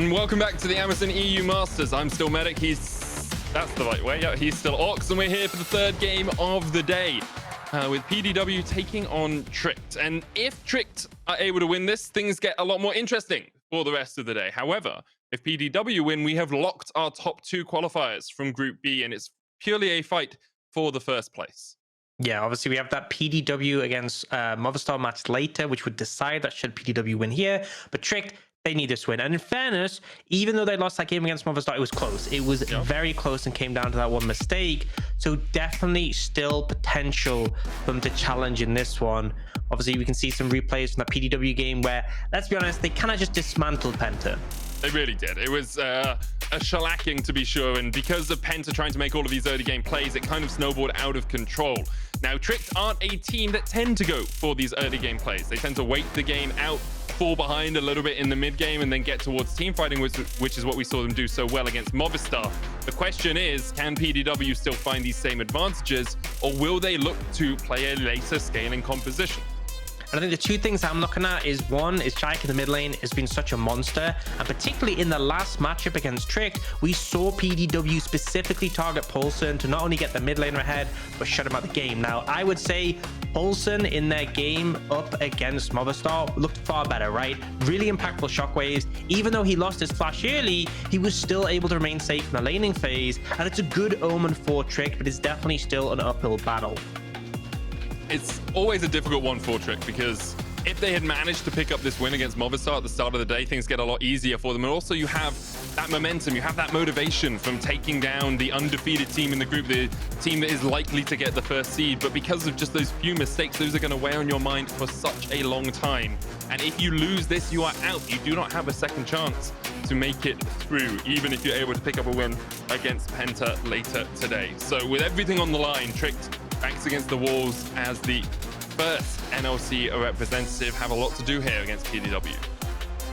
And welcome back to the Amazon EU Masters. I'm still Medic. That's the right way. Yeah, he's still Ox, and we're here for the third game of the day with PDW taking on Tricked. And if Tricked are able to win this, things get a lot more interesting for the rest of the day. However, if PDW win, we have locked our top two qualifiers from Group B, and it's purely a fight for the first place. Yeah, obviously we have that PDW against Movistar match later, which would decide that should PDW win here. But Tricked, they need this win. And in fairness, even though they lost that game against Movistar, it was close. It was very close and came down to that one mistake. So definitely still potential for them to challenge in this one. Obviously, we can see some replays from that PDW game where, let's be honest, they kind of just dismantled Penta. They really did. It was a shellacking, to be sure, and because of Penta trying to make all of these early game plays, it kind of snowballed out of control. Now, Tricked aren't a team that tend to go for these early game plays. They tend to wait the game out, fall behind a little bit in the mid game, and then get towards team fighting, which is what we saw them do so well against Movistar. The question is, can PDW still find these same advantages, or will they look to play a later scaling composition? And I think the two things I'm looking at is, one is Czajek in the mid lane has been such a monster, and particularly in the last matchup against Tricked, we saw PDW specifically target Poulsen to not only get the mid laner ahead, but shut him out the game. Now, I would say Poulsen in their game up against Movistar looked far better, right? Really impactful shockwaves. Even though he lost his flash early, he was still able to remain safe in the laning phase, and it's a good omen for Tricked, but it's definitely still an uphill battle. It's always a difficult one for Trick, because if they had managed to pick up this win against Movistar at the start of the day, things get a lot easier for them. And also you have that momentum, you have that motivation from taking down the undefeated team in the group, the team that is likely to get the first seed. But because of just those few mistakes, those are going to weigh on your mind for such a long time. And if you lose this, you are out. You do not have a second chance to make it through, even if you're able to pick up a win against Penta later today. So with everything on the line, Tricked backs against the walls as the first NLC representative, have a lot to do here against PDW.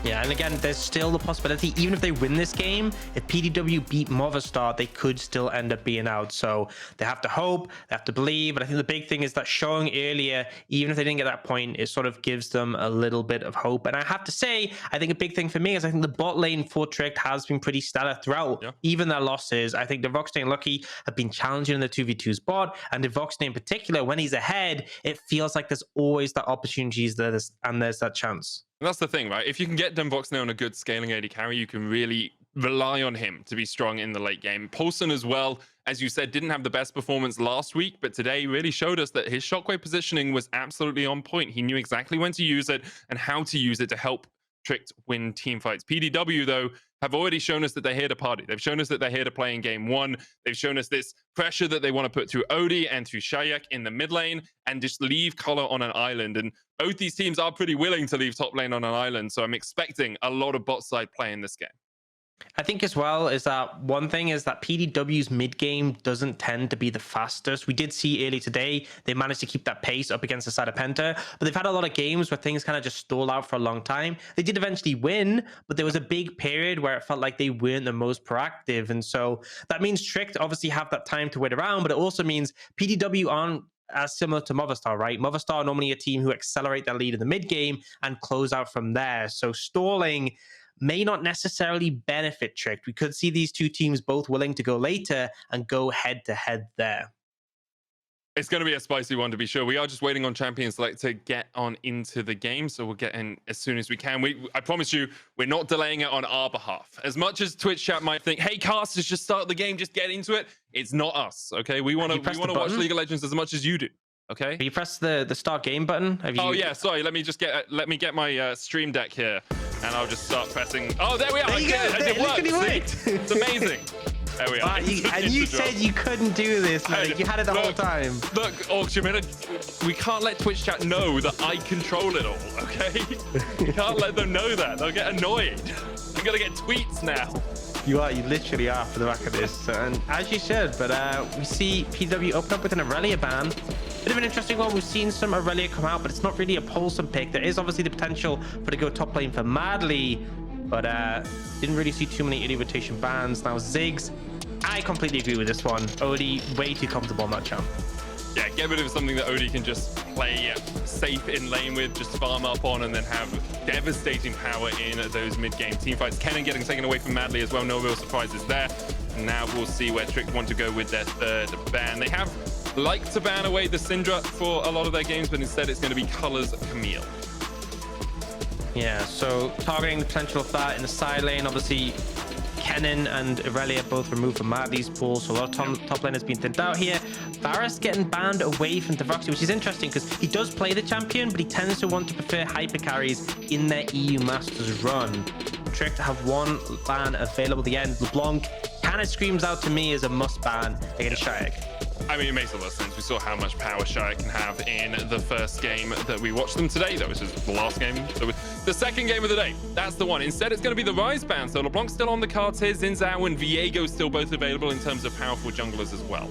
Yeah, and again, there's still the possibility, even if they win this game, if PDW beat Movistar, they could still end up being out. So they have to hope, they have to believe. But I think the big thing is that showing earlier, even if they didn't get that point, it sort of gives them a little bit of hope. And I have to say, I think a big thing for me is I think the bot lane for Tricked has been pretty stellar throughout, even their losses. I think DenVoksne and Lucky have been challenging in the 2v2 spot, and DenVoksne in particular, when he's ahead, it feels like there's always that opportunities there, and there's that chance. And that's the thing, right? If you can get DenVoksne on a good scaling AD carry, you can really rely on him to be strong in the late game. Poulsen as well, as you said, didn't have the best performance last week, but today really showed us that his shockwave positioning was absolutely on point. He knew exactly when to use it and how to use it to help Tricked win team fights. PDW, though, have already shown us that they're here to party. They've shown us that they're here to play in game one. They've shown us this pressure that they want to put through Odie and through Czajek in the mid lane and just leave Color on an island. And both these teams are pretty willing to leave top lane on an island. So I'm expecting a lot of bot side play in this game. I think as well is that one thing is that PDW's mid game doesn't tend to be the fastest. We did see early today, they managed to keep that pace up against the side of Penta, but they've had a lot of games where things kind of just stall out for a long time. They did eventually win, but there was a big period where it felt like they weren't the most proactive. And so that means Tricked obviously have that time to wait around, but it also means PDW aren't as similar to Movistar, right? Movistar are normally a team who accelerate their lead in the mid game and close out from there. So stalling may not necessarily benefit Tricked. We could see these two teams both willing to go later and go head to head there. It's going to be a spicy one, to be sure. We are just waiting on Champion Select to get on into the game, so we'll get in as soon as we can. I promise you, we're not delaying it on our behalf. As much as Twitch chat might think, hey, casters, just start the game, just get into it. It's not us, okay? We want to watch League of Legends as much as you do. Okay. Have you pressed the start game button? Have you... Oh yeah, sorry. Let me get my stream deck here, and I'll just start pressing. Oh, there we are. There you go. It worked. It's amazing. There we are. And you said you couldn't do this, man. You had it the whole time. Look, Auction, we can't let Twitch chat know that I control it all, okay? We can't let them know that. They'll get annoyed. I'm gonna get tweets now. You literally are for the back of this, and as you said, but we see PDW open up with an Aurelia ban. Bit of an interesting one. We've seen some Aurelia come out, but it's not really a Poulsen pick. There is obviously the potential for to go top lane for Madly, but didn't really see too many early rotation bans. Now Ziggs, I completely agree with this one. Odie way too comfortable on that champ. yeah, get rid of something that OD can just play safe in lane with, just farm up on, and then have devastating power in those mid-game teamfights. Kennen getting taken away from Madly as well, no real surprises there. Now we'll see where Trick want to go with their third ban. They have liked to ban away the Syndra for a lot of their games, but instead it's going to be Colors Camille. Yeah, so targeting the potential of that in the side lane, obviously Kennen and Irelia both removed from Madly's pool, so a lot of top lane has been thinned out here. Varus getting banned away from DenVoksne, which is interesting because he does play the champion, but he tends to want to prefer hyper carries in their EU Masters run. Trick to have one ban available at the end. LeBlanc kind of screams out to me as a must ban against Czajek. I mean, it makes a lot of sense. We saw how much power Czajek can have in the first game that we watched them today. That was just the last game. So the second game of the day, that's the one. Instead, it's going to be the Rise ban. So LeBlanc's still on the cards here. Zhao and Viego still both available in terms of powerful junglers as well.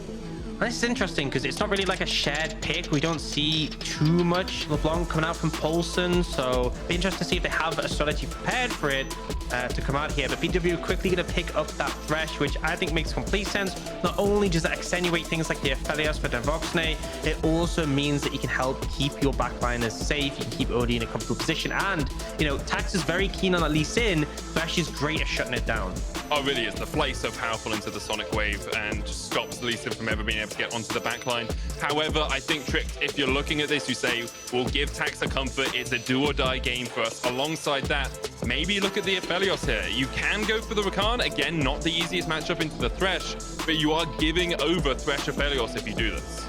This is interesting because it's not really like a shared pick. We don't see too much LeBlanc coming out from Poulsen, so be interested to see if they have a strategy prepared for it to come out here. But PDW quickly going to pick up that Thresh, which I think makes complete sense. Not only does that accentuate things like the Aphelios for DenVoksne, it also means that you can help keep your backliners safe. You can keep OD in a comfortable position, and you know, Tax is very keen on at least in. Thresh is great at shutting it down. Oh, really is. The Flay so powerful into the Sonic Wave and just stops Lee Sin from ever being able to get onto the backline. However, I think, Trick, if you're looking at this, you say, we'll give Tax a comfort. It's a do-or-die game for us. Alongside that, maybe look at the Aphelios here. You can go for the Rakan. Again, not the easiest matchup into the Thresh, but you are giving over Thresh Aphelios if you do this.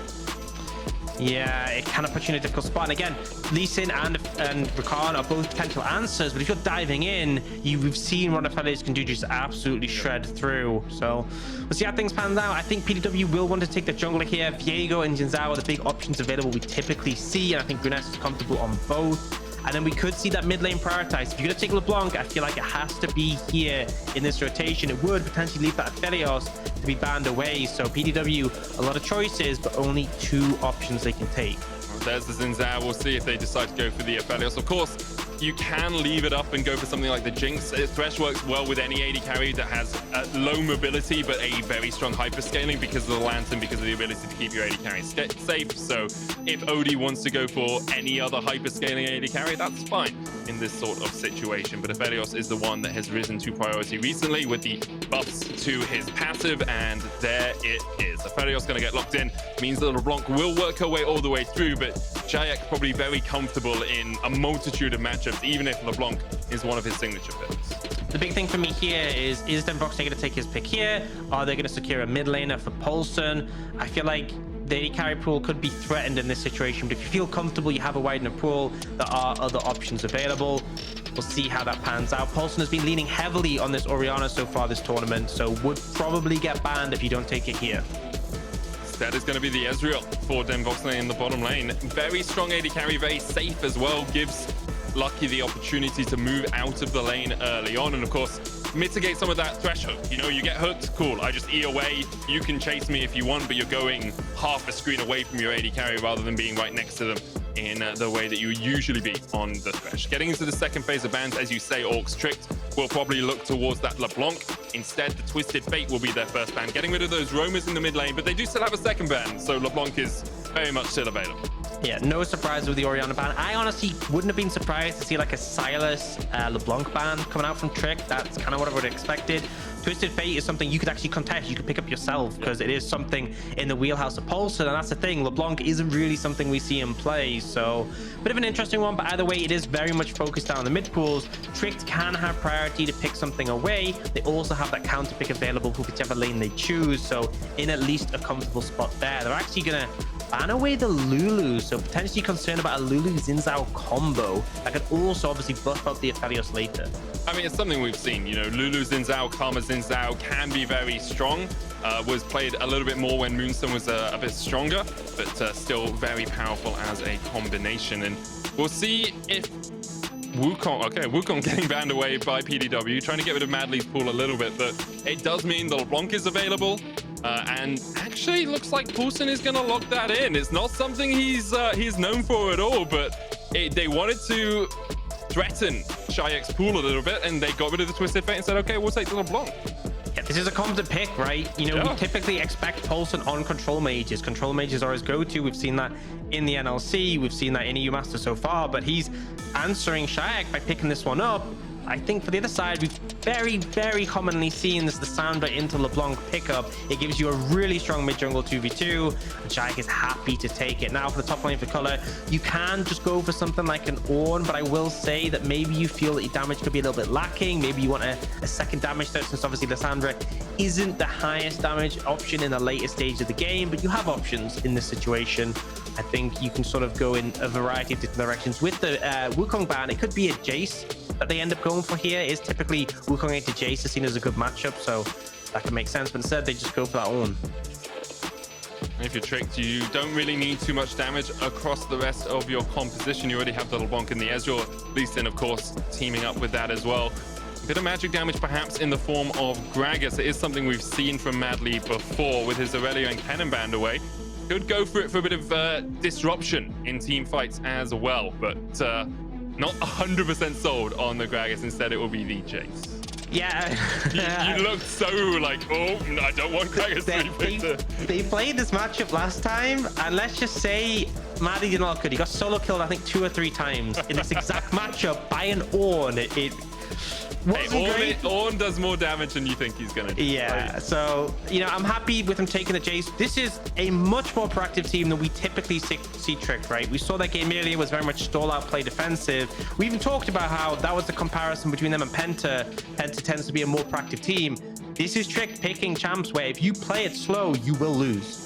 Yeah, it kind of puts you in a difficult spot. And again, Lee Sin and Rakan are both potential answers, but if you're diving in, we've seen what Aphelios can do, just absolutely shred through. So we'll see how things pan out. I think PDW will want to take the jungler here. Viego and Zhao are the big options available we typically see, and I think Bruness is comfortable on both. And then we could see that mid lane prioritized. If you're going to take LeBlanc, I feel like it has to be here in this rotation. It would potentially leave that Aphelios to be banned away. So PDW, a lot of choices, but only 2 options they can take. There's the Zhao. We'll see if they decide to go for the Aphelios. Of course, you can leave it up and go for something like the Jinx. Thresh works well with any AD carry that has low mobility, but a very strong hyperscaling because of the Lantern, because of the ability to keep your AD carry safe. So if OD wants to go for any other hyperscaling AD carry, that's fine in this sort of situation. But Aphelios is the one that has risen to priority recently with the buffs to his passive, and there it is. Aphelios going to get locked in. Means that LeBlanc will work her way all the way through, but Czajek probably very comfortable in a multitude of matchups, even if LeBlanc is one of his signature picks. The big thing for me here is DenVoksne going to take his pick here? Are they going to secure a mid laner for Poulsen? I feel like the AD carry pool could be threatened in this situation, but if you feel comfortable, you have a wide enough pool, there are other options available. We'll see how that pans out. Poulsen has been leaning heavily on this Orianna so far this tournament, so would probably get banned if you don't take it here. That is going to be the Ezreal for DenVoksne in the bottom lane. Very strong AD carry, very safe as well. Gives Lucky the opportunity to move out of the lane early on, and of course, mitigate some of that threshold. You know, you get hooked, cool. I just E away. You can chase me if you want, but you're going half a screen away from your AD carry rather than being right next to them in the way that you usually be on the Thresh. Getting into the second phase of bans, as you say, Orcs Tricked will probably look towards that LeBlanc. Instead, the Twisted Fate will be their first ban, getting rid of those roamers in the mid lane, but they do still have a second ban, so LeBlanc is very much still available. Yeah, no surprise with the Orianna ban. I honestly wouldn't have been surprised to see like a Silas LeBlanc ban coming out from Trick. That's kind of what I would have expected. Twisted Fate is something you could actually contest. You could pick up yourself because it is something in the wheelhouse of Poulsen, and that's the thing. LeBlanc isn't really something we see him play, so bit of an interesting one. But either way, it is very much focused down the mid pools. Trick can have priority to pick something away. They also have that counter pick available for whichever lane they choose, so in at least a comfortable spot there. They're actually gonna ban away the Lulu, so potentially concerned about a Lulu Zhao combo that could also obviously buff out the Aphelios later. I mean, it's something we've seen, you know, Lulu Zhao, Karma Zhao can be very strong. Was played a little bit more when Moonstone was a bit stronger, but still very powerful as a combination. And we'll see if Wukong getting banned away by PDW, trying to get rid of Madly's pool a little bit, but it does mean the LeBlanc is available. And actually looks like Poulsen is going to lock that in. It's not something he's known for at all, but they wanted to threaten Czajek's pool a little bit, and they got rid of the Twisted Fate and said, okay, we'll take the LeBlanc. Yeah, This is a competent pick, right? You know, we typically expect Poulsen on control mages. Control mages are his go-to. We've seen that in the NLC. We've seen that in EU Master so far, but he's answering Czajek by picking this one up. I think for the other side, we've very commonly seen this Lissandra into LeBlanc pickup. It gives you a really strong mid-jungle 2v2, and Czajek is happy to take it. Now for the top lane for color, you can just go for something like an Ornn, but I will say that maybe you feel that your damage could be a little bit lacking. Maybe you want a second damage search, since obviously Lissandra isn't the highest damage option in the later stage of the game, but you have options in this situation. I think you can sort of go in a variety of different directions. With the Wukong ban, it could be a Jayce that they end up going for here. Is typically Wukong into Jayce is seen as a good matchup, so that can make sense, but instead they just go for that Ornn. If you're tricked, you don't really need too much damage across the rest of your composition. You already have the LeBlanc and the Ezreal, Leeson, of course, teaming up with that as well. A bit of magic damage perhaps in the form of Gragas. It is something we've seen from Madly before with his Aurelio and Cannon banned away. Could go for it for a bit of disruption in team fights as well, but not 100% sold on the Gragas. Instead, it will be the Jayce. Yeah. you looked so like, oh, I don't want Gragas to be picked. They played this matchup last time, and let's just say Madly did not look good. He got solo killed, I think, 2 or 3 times in this exact matchup by an Ornn. Hey, Ornn does more damage than you think he's gonna do. Yeah, right? So, you know, I'm happy with him taking the Jayce. This is a much more proactive team than we typically see Trick, right? We saw that game earlier was very much stall out, play defensive. We even talked about how that was the comparison between them and Penta. Penta tends to be a more proactive team. This is Trick picking champs where if you play it slow, you will lose.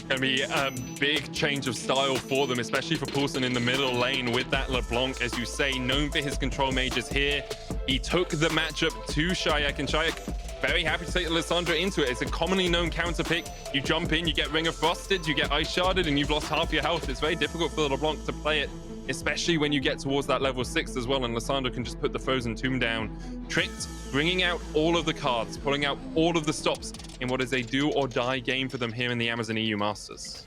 Gonna be a big change of style for them, especially for Poulsen in the middle lane with that LeBlanc, as you say, known for his control mages here. He took the matchup to Czajek, and Czajek very happy to take Lissandra into it. It's a commonly known counter pick. You jump in, you get Ring of Frosted, you get Ice Sharded, and you've lost half your health. It's very difficult for the LeBlanc to play it, especially when you get towards that level 6 as well, and Lissandra can just put the Frozen Tomb down. Tricked, bringing out all of the cards, pulling out all of the stops in what is a do-or-die game for them here in the Amazon EU Masters.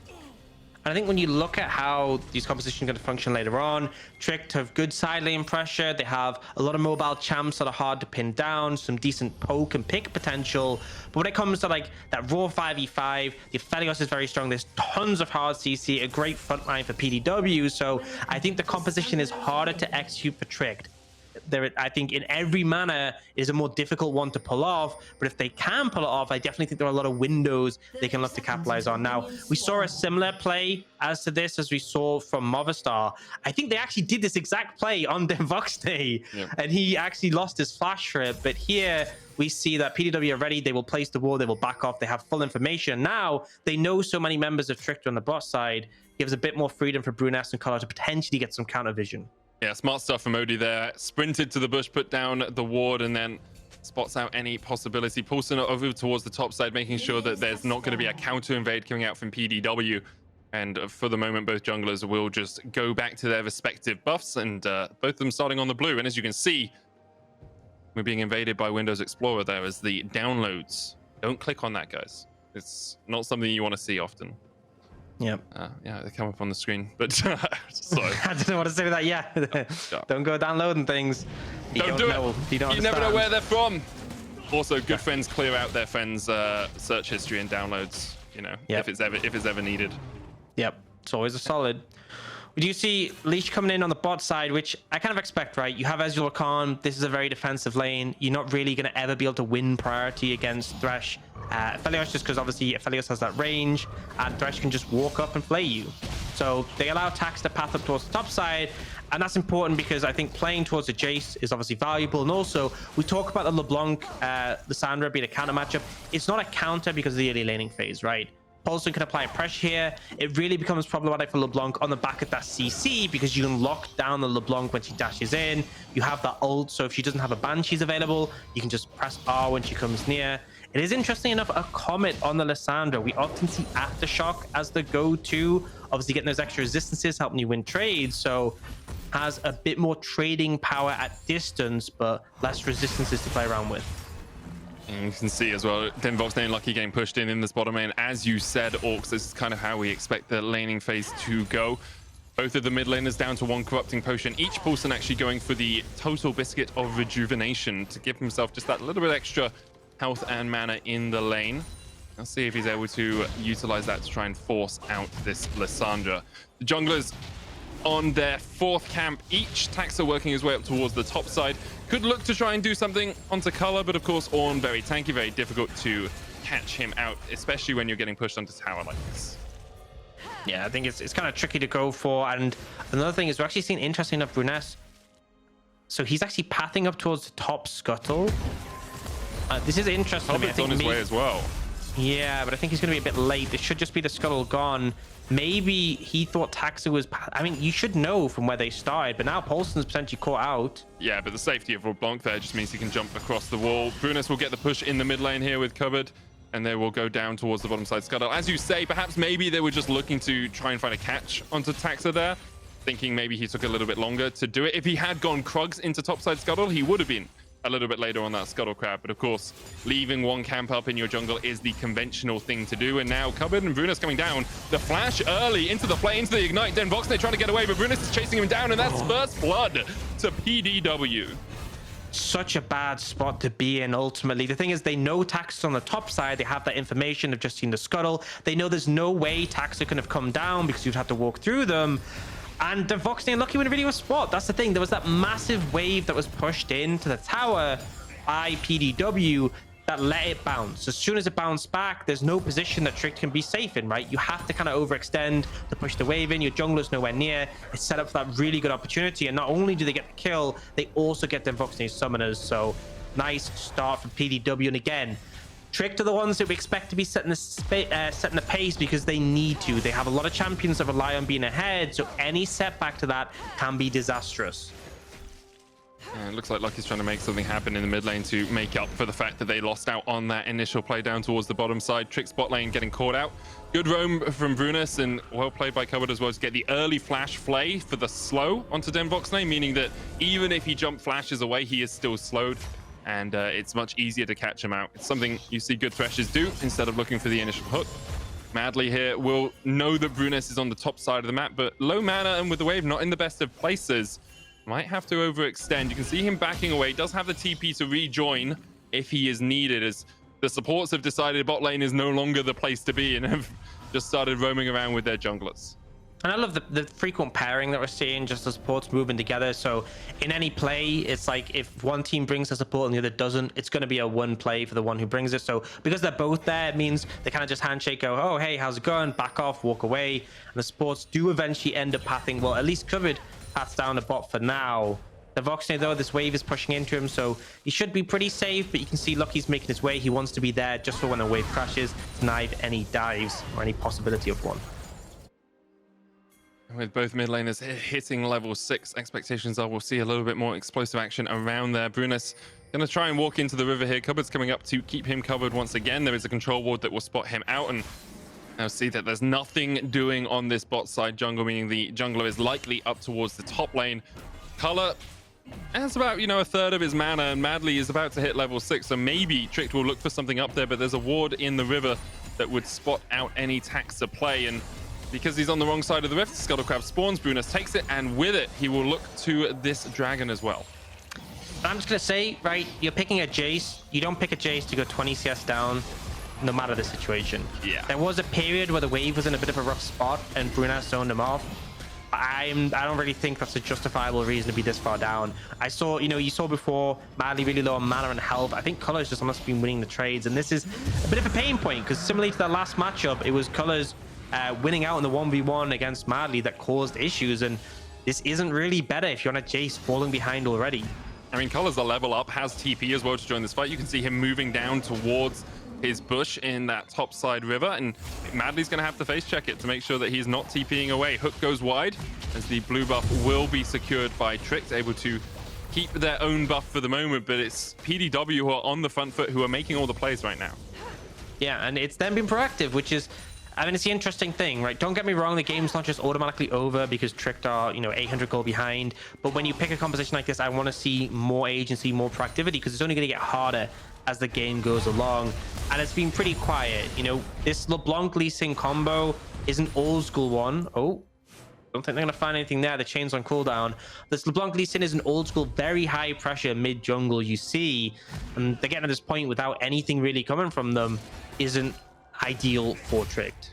And I think when you look at how these compositions are going to function later on, Tricked have good side lane pressure. They have a lot of mobile champs that are hard to pin down, some decent poke and pick potential. But when it comes to like that raw 5v5, the Aphelios is very strong. There's tons of hard CC, a great front line for PDW. So I think the composition is harder to execute for Tricked. I think in every manner is a more difficult one to pull off, but if they can pull it off, I definitely think there are a lot of windows they can look to capitalize on. Now, we saw a similar play as to this as we saw from Movistar. I think they actually did this exact play on DenVoksne, and he actually lost his flash for it. But here we see that PDW are ready. They will place the wall, they will back off, they have full information. Now they know so many members of Tricked on the bot side, gives a bit more freedom for Bruness and Color to potentially get some counter vision. Yeah, smart stuff from Odi there. Sprinted to the bush, put down the ward, and then spots out any possibility. Poulsen over towards the top side, making sure that there's not going to be a counter invade coming out from PDW. And for the moment, both junglers will just go back to their respective buffs, and both of them starting on the blue. And as you can see, we're being invaded by Windows Explorer there as the downloads. Don't click on that, guys. It's not something you want to see often. Yep. Yeah, they come up on the screen, but sorry. I didn't want to say that. Yeah. Don't go downloading things. Don't do it. You never know where they're from. Also, good friends clear out their friends' search history and downloads. You know, if it's ever needed. Yep. It's always a solid. We do see Leash coming in on the bot side, which I kind of expect, right? You have Ezreal Rakan. This is a very defensive lane. You're not really going to ever be able to win priority against Thresh. Aphelios, just because obviously Aphelios has that range, and Thresh can just walk up and play you. So they allow Tax to path up towards the top side, and that's important because I think playing towards the Jayce is obviously valuable. And also, we talk about the LeBlanc, Lissandra being a counter matchup. It's not a counter because of the early laning phase, right? Poulsen can apply pressure here. It really becomes problematic for LeBlanc on the back of that CC because you can lock down the LeBlanc when she dashes in. You have that ult, so if she doesn't have a Banshees available, you can just press R when she comes near. It is interesting enough, a Comet on the Lissandra. We often see Aftershock as the go-to. Obviously getting those extra resistances, helping you win trades, so has a bit more trading power at distance, but less resistances to play around with. And you can see as well, DenVoksne lucky getting pushed in this bottom lane. As you said, Orcs, this is kind of how we expect the laning phase to go. Both of the mid laners down to 1 corrupting potion. Each Poulsen actually going for the total biscuit of rejuvenation to give himself just that little bit extra health and mana in the lane. Let's see if he's able to utilize that to try and force out this Lissandra. The junglers on their 4th camp each. Taxa working his way up towards the top side. Could look to try and do something onto Color, but of course Ornn very tanky, very difficult to catch him out, especially when you're getting pushed onto tower like this. Yeah, I think it's kind of tricky to go for. And another thing is we're actually seeing, interesting enough, Bruness. So he's actually pathing up towards the top scuttle. This is interesting. I think on his way as well. Yeah, but I think he's going to be a bit late. It should just be the scuttle gone. Maybe he thought Taxa was... I mean, you should know from where they started, but now Poulsen's potentially caught out. Yeah, but the safety of LeBlanc there just means he can jump across the wall. Bruness will get the push in the mid lane here with kubYD, and they will go down towards the bottom side scuttle. As you say, perhaps maybe they were just looking to try and find a catch onto Taxa there, thinking maybe he took a little bit longer to do it. If he had gone Krugs into topside scuttle, he would have been a little bit later on that scuttle crab. But of course, leaving one camp up in your jungle is the conventional thing to do. And now kubYD and Bruness coming down. The flash early into the play, into the ignite. DenVoksne trying to get away, but Bruness is chasing him down, and that's first blood to PDW. Such a bad spot to be in ultimately. The thing is, they know Taxa's on the top side. They have that information. They've just seen the scuttle. They know there's no way Taxa can have come down because you'd have to walk through them. And DenVoksne unlucky with a video spot. That's the thing. There was that massive wave that was pushed into the tower by PDW that let it bounce. As soon as it bounced back, there's no position that Trick can be safe in, right? You have to kind of overextend to push the wave in. Your jungler's nowhere near. It's set up for that really good opportunity. And not only do they get the kill, they also get DenVoksne's summoners. So nice start for PDW. And again, Trick to the ones that we expect to be setting the pace because they need to. They have a lot of champions that rely on being ahead, so any setback to that can be disastrous. And it looks like Lucky's trying to make something happen in the mid lane to make up for the fact that they lost out on that initial play down towards the bottom side. Trick's bot lane getting caught out. Good roam from Bruness, and well played by kubYD as well to get the early flash flay for the slow onto DenVoksne, meaning that even if he jump flashes away, he is still slowed. And it's much easier to catch him out. It's something you see good Threshers do instead of looking for the initial hook. Madly here will know that Bruness is on the top side of the map, but low mana and with the wave not in the best of places. Might have to overextend. You can see him backing away. Does have the TP to rejoin if he is needed, as the supports have decided bot lane is no longer the place to be and have just started roaming around with their junglers. And I love the frequent pairing that we're seeing, just the supports moving together. So in any play, it's like if one team brings the support and the other doesn't, it's going to be a one play for the one who brings it. So because they're both there, it means they kind of just handshake, go, oh, hey, how's it going? Back off, walk away. And the supports do eventually end up pathing. Well, at least kubYD paths down the bot for now. DenVoksne, though, this wave is pushing into him, so he should be pretty safe, but you can see Lucky's making his way. He wants to be there just for when the wave crashes, denied any dives or any possibility of one. With both mid laners hitting level 6, expectations are we'll see a little bit more explosive action around there. Bruness going to try and walk into the river here. kubYD's coming up to keep him covered once again. There is a control ward that will spot him out, and now see that there's nothing doing on this bot side jungle, meaning the jungler is likely up towards the top lane. Color has about, a third of his mana, and Madly is about to hit level 6, so maybe Trick will look for something up there, but there's a ward in the river that would spot out any Taxa play, and because he's on the wrong side of the rift, Scuttle Crab spawns, Bruness takes it, and with it, he will look to this dragon as well. I'm just going to say, right, you're picking a Jayce. You don't pick a Jayce to go 20 CS down, no matter the situation. Yeah. There was a period where the wave was in a bit of a rough spot, and Bruness zoned him off. I don't really think that's a justifiable reason to be this far down. I saw, you saw before, Madly really low on mana and health. I think Color's just almost been winning the trades, and this is a bit of a pain point, because similarly to that last matchup, it was Color's winning out in the 1v1 against Madly that caused issues, and this isn't really better if you're on a Jayce falling behind already. I mean, Color's a level up, has TP as well to join this fight. You can see him moving down towards his bush in that top side river, and Madly's going to have to face check it to make sure that he's not TPing away. Hook goes wide as the blue buff will be secured by Trick, able to keep their own buff for the moment, but it's PDW who are on the front foot, who are making all the plays right now. Yeah, and it's them being proactive, which is, it's the interesting thing, right? Don't get me wrong, the game's not just automatically over because Tricked are, 800 goal behind. But when you pick a composition like this, I want to see more agency, more proactivity, because it's only going to get harder as the game goes along. And it's been pretty quiet. This LeBlanc Lee Sin combo is an old school one. Oh, don't think they're going to find anything there. The chain's on cooldown. This LeBlanc Lee Sin is an old school, very high pressure mid jungle you see. And they're getting to this point without anything really coming from them isn't ideal for Tricked.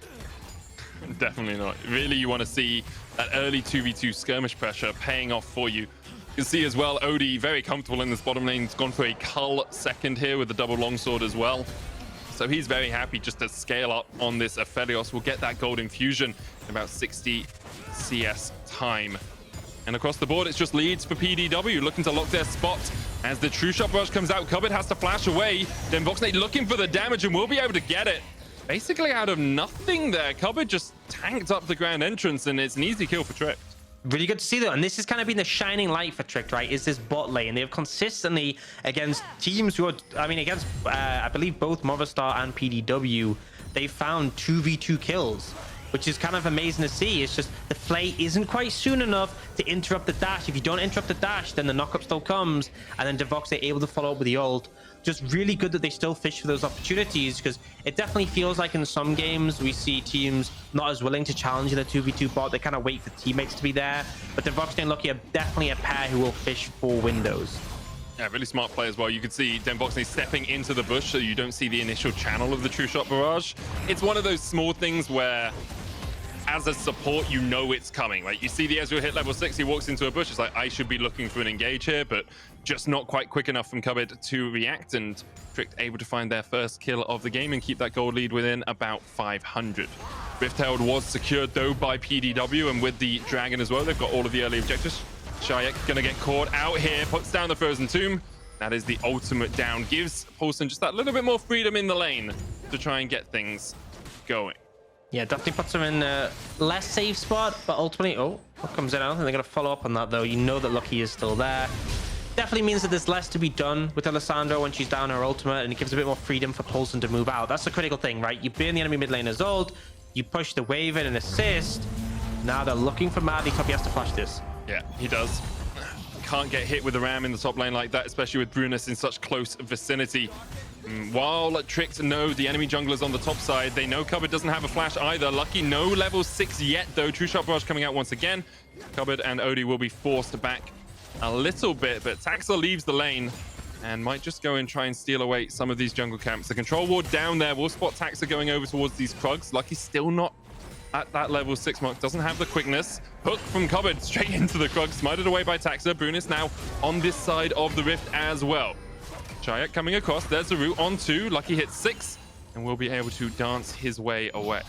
Definitely not. Really, you want to see that early 2v2 skirmish pressure paying off for you. You can see as well, Odie very comfortable in this bottom lane. He's gone for a cull second here with the double longsword as well. So he's very happy just to scale up on this Aphelios. We'll get that gold infusion in about 60 CS time. And across the board, it's just leads for PDW, looking to lock their spot. As the true shot rush comes out, kubYD has to flash away. DenVoksne looking for the damage and will be able to get it. Basically out of nothing there, kubYD just tanked up the grand entrance, and it's an easy kill for Tricked. Really good to see though, and this has kind of been the shining light for Tricked, right? Is this bot lane? They've consistently against teams who are, I mean, against I believe both Movistar and PDW, they found 2v2 kills, which is kind of amazing to see. It's just the play isn't quite soon enough to interrupt the dash. If you don't interrupt the dash, then the knockup still comes, and then DenVoksne able to follow up with the ult. Just really good that they still fish for those opportunities, because it definitely feels like in some games we see teams not as willing to challenge the 2v2 bot. They kind of wait for teammates to be there, but DenVoksne and Lucky are definitely a pair who will fish for windows. Yeah, really smart play as well. You could see DenVoksne stepping into the bush so you don't see the initial channel of the true shot barrage. It's one of those small things where as a support, you know it's coming. Like, you see the Ezreal hit level 6, he walks into a bush, it's like, I should be looking for an engage here, but just not quite quick enough from kubYD to react, and Tricked able to find their first kill of the game and keep that gold lead within about 500. Rift Herald was secured though by PDW, and with the dragon as well, they've got all of the early objectives. Czajek gonna get caught out here, puts down the frozen tomb. That is the ultimate down, gives Poulsen just that little bit more freedom in the lane to try and get things going. Yeah, definitely puts them in a less safe spot, but ultimately, oh, what comes in? I don't think they're going to follow up on that, though. You know that Lucky is still there. Definitely means that there's less to be done with Lissandra when she's down her ultimate, and it gives a bit more freedom for Poulsen to move out. That's the critical thing, right? You burn the enemy mid laner's ult, you push the wave in and assist. Now they're looking for Madly Top. He has to flash this. Yeah, he does. Can't get hit with a ram in the top lane like that, especially with Bruness in such close vicinity. While Tricked know the enemy junglers on the top side, they know kubYD doesn't have a flash either. Lucky no level 6 yet though. True shot barrage coming out once again. kubYD and Odie will be forced back a little bit, but Taxa leaves the lane and might just go and try and steal away some of these jungle camps. The control ward down there will spot Taxa going over towards these Krugs. Lucky still not at that level 6 mark, doesn't have the quickness. Hook from kubYD straight into the Krug, smited away by Taxa. Bruness now on this side of the rift as well. Czajek coming across, there's the route on 2. Lucky hits 6 and will be able to dance his way away.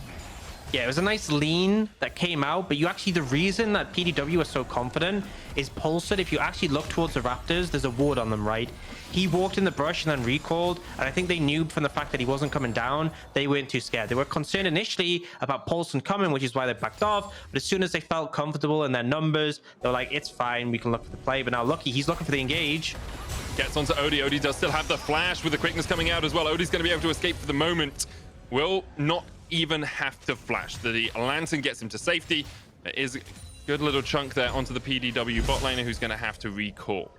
Yeah, it was a nice lean that came out, but you actually, the reason that PDW was so confident is Poulsen. If you actually look towards the Raptors, there's a ward on them, right? He walked in the brush and then recalled, and I think they knew from the fact that he wasn't coming down, they weren't too scared. They were concerned initially about Poulsen coming, which is why they backed off, but as soon as they felt comfortable in their numbers, they were like, it's fine, we can look for the play. But now Lucky, he's looking for the engage. Gets onto Odie. Odie does still have the flash with the quickness coming out as well. Odie's going to be able to escape for the moment. Will not even have to flash. The lantern gets him to safety. There is a good little chunk there onto the PDW bot laner who's going to have to recall.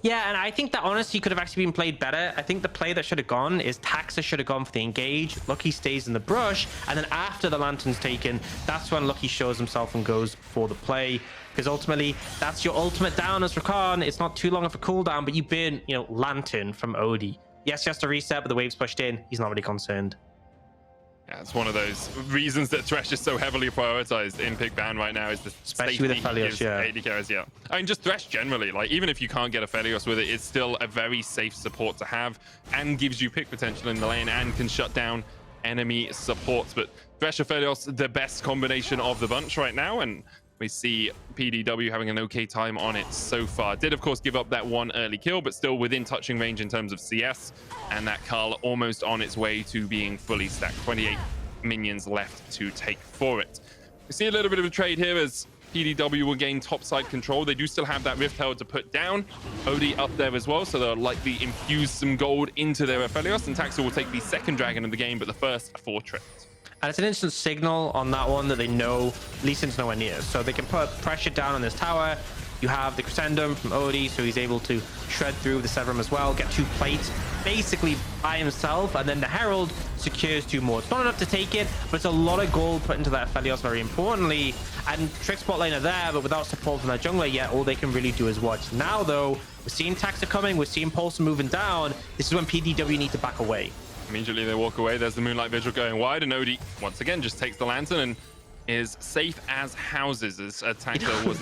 Yeah, and I think that honestly could have actually been played better. I think the play that should have gone is Taxa should have gone for the engage. Lucky stays in the brush, and then after the lantern's taken, that's when Lucky shows himself and goes for the play. Because ultimately, that's your ultimate down as Rakan. It's not too long of a cooldown, but you burn, you know, lantern from Odie. Yes, he has to reset, but the wave's pushed in. He's not really concerned. Yeah, it's one of those reasons that Thresh is so heavily prioritized in pick ban right now, is the especially with Aphelios, yeah. AD carries, yeah. I mean, just Thresh generally, like, even if you can't get Aphelios with it, it's still a very safe support to have and gives you pick potential in the lane and can shut down enemy supports. But Thresh Aphelios, the best combination of the bunch right now, and we see PDW having an okay time on it so far. Did, of course, give up that one early kill, but still within touching range in terms of CS. And that Carl almost on its way to being fully stacked. 28 minions left to take for it. We see a little bit of a trade here as PDW will gain topside control. They do still have that Rift Herald to put down. Odie up there as well, so they'll likely infuse some gold into their Aphelios. And Taxa will take the second dragon of the game, but the first for Tricked. And it's an instant signal on that one that they know Lee Sin's nowhere near. So they can put pressure down on this tower. You have the Crescendum from Odie, so he's able to shred through the Severum as well, get 2 plates. basically by himself, and then the Herald secures 2 more. It's not enough to take it, but it's a lot of gold put into that Aphelios very importantly. And Trick's bot lane are there, but without support from that jungler yet, all they can really do is watch. Now though, we're seeing Taxa coming, we're seeing Poulsen moving down. This is when PDW need to back away. Immediately they walk away. There's the Moonlight Vigil going wide, and Odie once again just takes the Lantern and is safe as houses as Taxa was.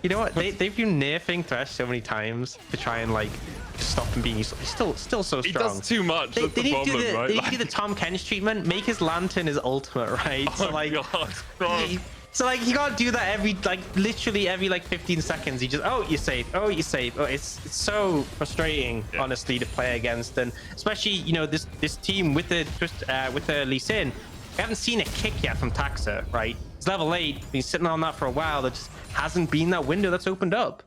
You know what? They've been nerfing Thresh so many times to try and like stop him being useful. He's still so strong. He does too much. That's the problem, right? They need to do the Tom Kench treatment. Make his Lantern his ultimate, right? Oh so like, God. So like you gotta do that every literally every 15 seconds. You just you're safe. Oh, you're safe. Oh, it's so frustrating, honestly, to play against, and especially this team with the Lee Sin. We haven't seen a kick yet from Taxa, right? It's level 8. Been sitting on that for a while. There just hasn't been that window that's opened up.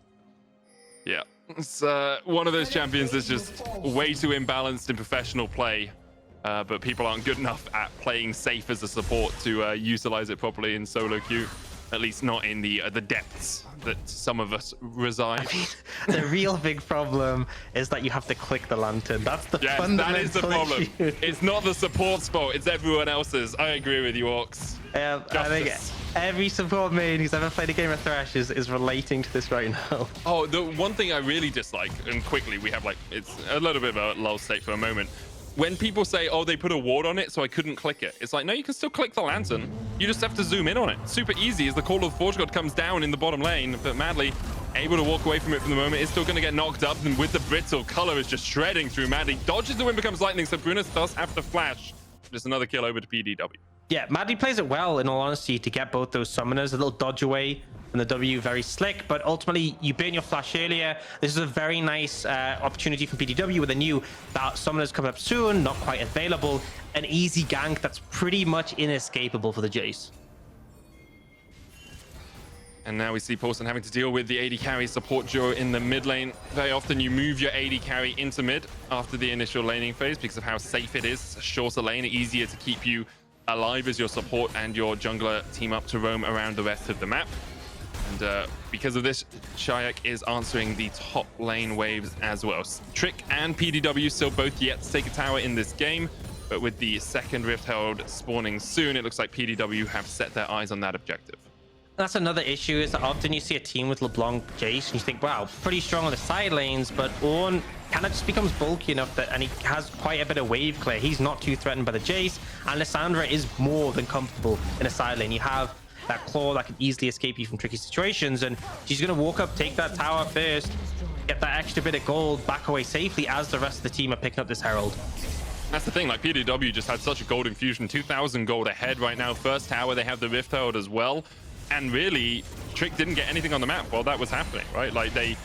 Yeah, it's one of those champions that's just way too imbalanced in professional play. But people aren't good enough at playing safe as a support to utilize it properly in solo queue. At least not in the depths that some of us reside. I mean, the real big problem is that you have to click the Lantern. That's the fundamental that is the problem. issue. It's not the support's fault. It's everyone else's. I agree with you, Orcs. I think every support main who's ever played a game of Thresh is relating to this right now. Oh, the one thing I really dislike, and quickly we have it's a little bit of a lull state for a moment. When people say, oh, they put a ward on it, so I couldn't click it. It's like, no, you can still click the Lantern. You just have to zoom in on it. Super easy as the Call of the Forge God comes down in the bottom lane. But Madly, able to walk away from it for the moment, is still going to get knocked up. And with the Brittle, Color is just shredding through Madly. Dodges the wind, becomes lightning, so Bruness does have to flash. Just another kill over to PDW. Yeah, Madly plays it well, in all honesty, to get both those summoners. A little dodge away from the W, very slick, but ultimately you burn your flash earlier. This is a very nice opportunity for PDW with a new summoners coming up soon, not quite available. An easy gank that's pretty much inescapable for the Jayce. And now we see Poulsen having to deal with the AD carry support duo in the mid lane. Very often you move your AD carry into mid after the initial laning phase because of how safe it is. It's a shorter lane, easier to keep you alive as your support and your jungler team up to roam around the rest of the map. And because of this, Czajek is answering the top lane waves as well. Trick and PDW still both yet to take a tower in this game, but with the second Rift Herald spawning soon, it looks like PDW have set their eyes on that objective. That's another issue, is that often you see a team with LeBlanc, Jayce, and you think, wow, pretty strong on the side lanes, but Ornn kind of just becomes bulky enough and he has quite a bit of wave clear. He's not too threatened by the Jayce, and Lissandra is more than comfortable in a side lane. You have that claw that can easily escape you from tricky situations, and she's going to walk up, take that tower first, get that extra bit of gold, back away safely as the rest of the team are picking up this Herald. That's the thing, like PDW just had such a gold infusion, 2,000 gold ahead right now. First tower, they have the Rift Herald as well. And really, Trick didn't get anything on the map while that was happening, right? Like, they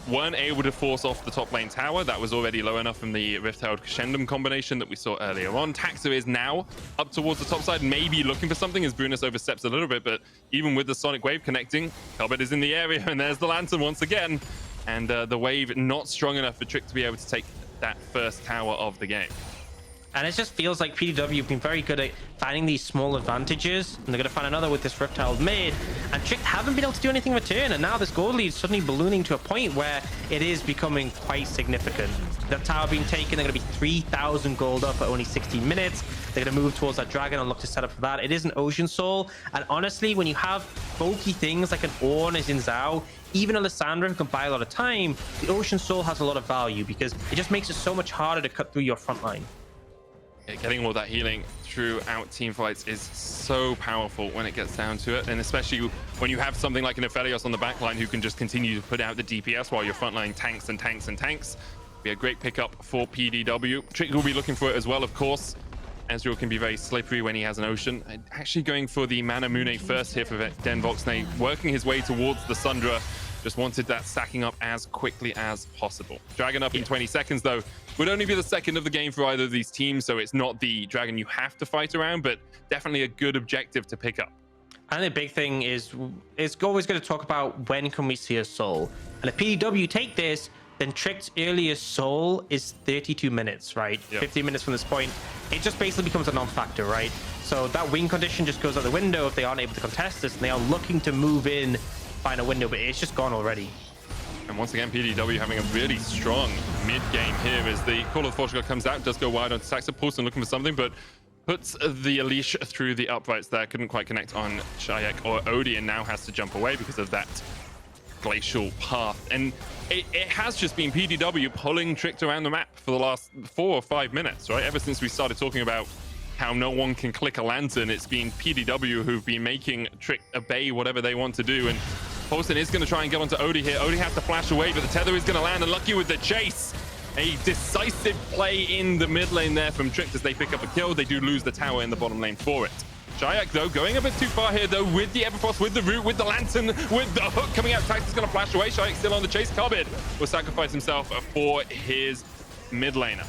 weren't able to force off the top lane tower. That was already low enough from the Rift Herald Crescendum combination that we saw earlier on. Taxa is now up towards the top side, maybe looking for something as Bruness oversteps a little bit, but even with the Sonic Wave connecting, kubYD is in the area, and there's the Lantern once again. And the wave not strong enough for Trick to be able to take that first tower of the game. And it just feels like PDW have been very good at finding these small advantages, and they're going to find another with this Rift Herald mid. And Trick haven't been able to do anything in return, and now this gold lead is suddenly ballooning to a point where it is becoming quite significant. That tower being taken, they're going to be 3,000 gold up at only 16 minutes. They're going to move towards that dragon and look to set up for that. It is an Ocean Soul, and honestly, when you have bulky things like an Ornn is in Zhao, even a Lissandra who can buy a lot of time, the Ocean Soul has a lot of value because it just makes it so much harder to cut through your front line. Getting all that healing throughout team fights is so powerful when it gets down to it, and especially when you have something like an Aphelios on the backline who can just continue to put out the DPS while your frontline tanks and tanks and tanks. Be a great pickup for PDW. Trick will be looking for it as well, of course. Ezreal can be very slippery when he has an Ocean. Actually going for the Manamune first here for DenVoksne, working his way towards the Lissandra. Just wanted that stacking up as quickly as possible. Dragon up in 20 seconds, though. Would only be the second of the game for either of these teams, so it's not the dragon you have to fight around, but definitely a good objective to pick up. And the big thing is, it's always going to talk about when can we see a soul. And if PDW take this, then Trick's earliest soul is 32 minutes, right? Yep. 15 minutes from this point. It just basically becomes a non-factor, right? So that win condition just goes out the window if they aren't able to contest this, and they are looking to move in, find a window, but it's just gone already. And once again, PDW having a really strong mid-game here as the Call of the Forge God comes out, does go wide on Saxa. Poulsen looking for something, but puts the Leash through the uprights there. Couldn't quite connect on Czajek or Odie, and now has to jump away because of that glacial path. And it has just been PDW pulling Tricked around the map for the last 4 or 5 minutes, right? Ever since we started talking about how no one can click a lantern, it's been PDW who've been making Trick obey whatever they want to do. And Poulsen is going to try and get onto Odie here. Odie has to flash away, but the tether is going to land, and lucky with the Jayce. A decisive play in the mid lane there from Trick as they pick up a kill. They do lose the tower in the bottom lane for it. Czajek, though, going a bit too far here, though, with the Everfrost, with the root, with the lantern, with the hook coming out. Tyson is going to flash away. Czajek still on the chase. kubYD will sacrifice himself for his mid laner.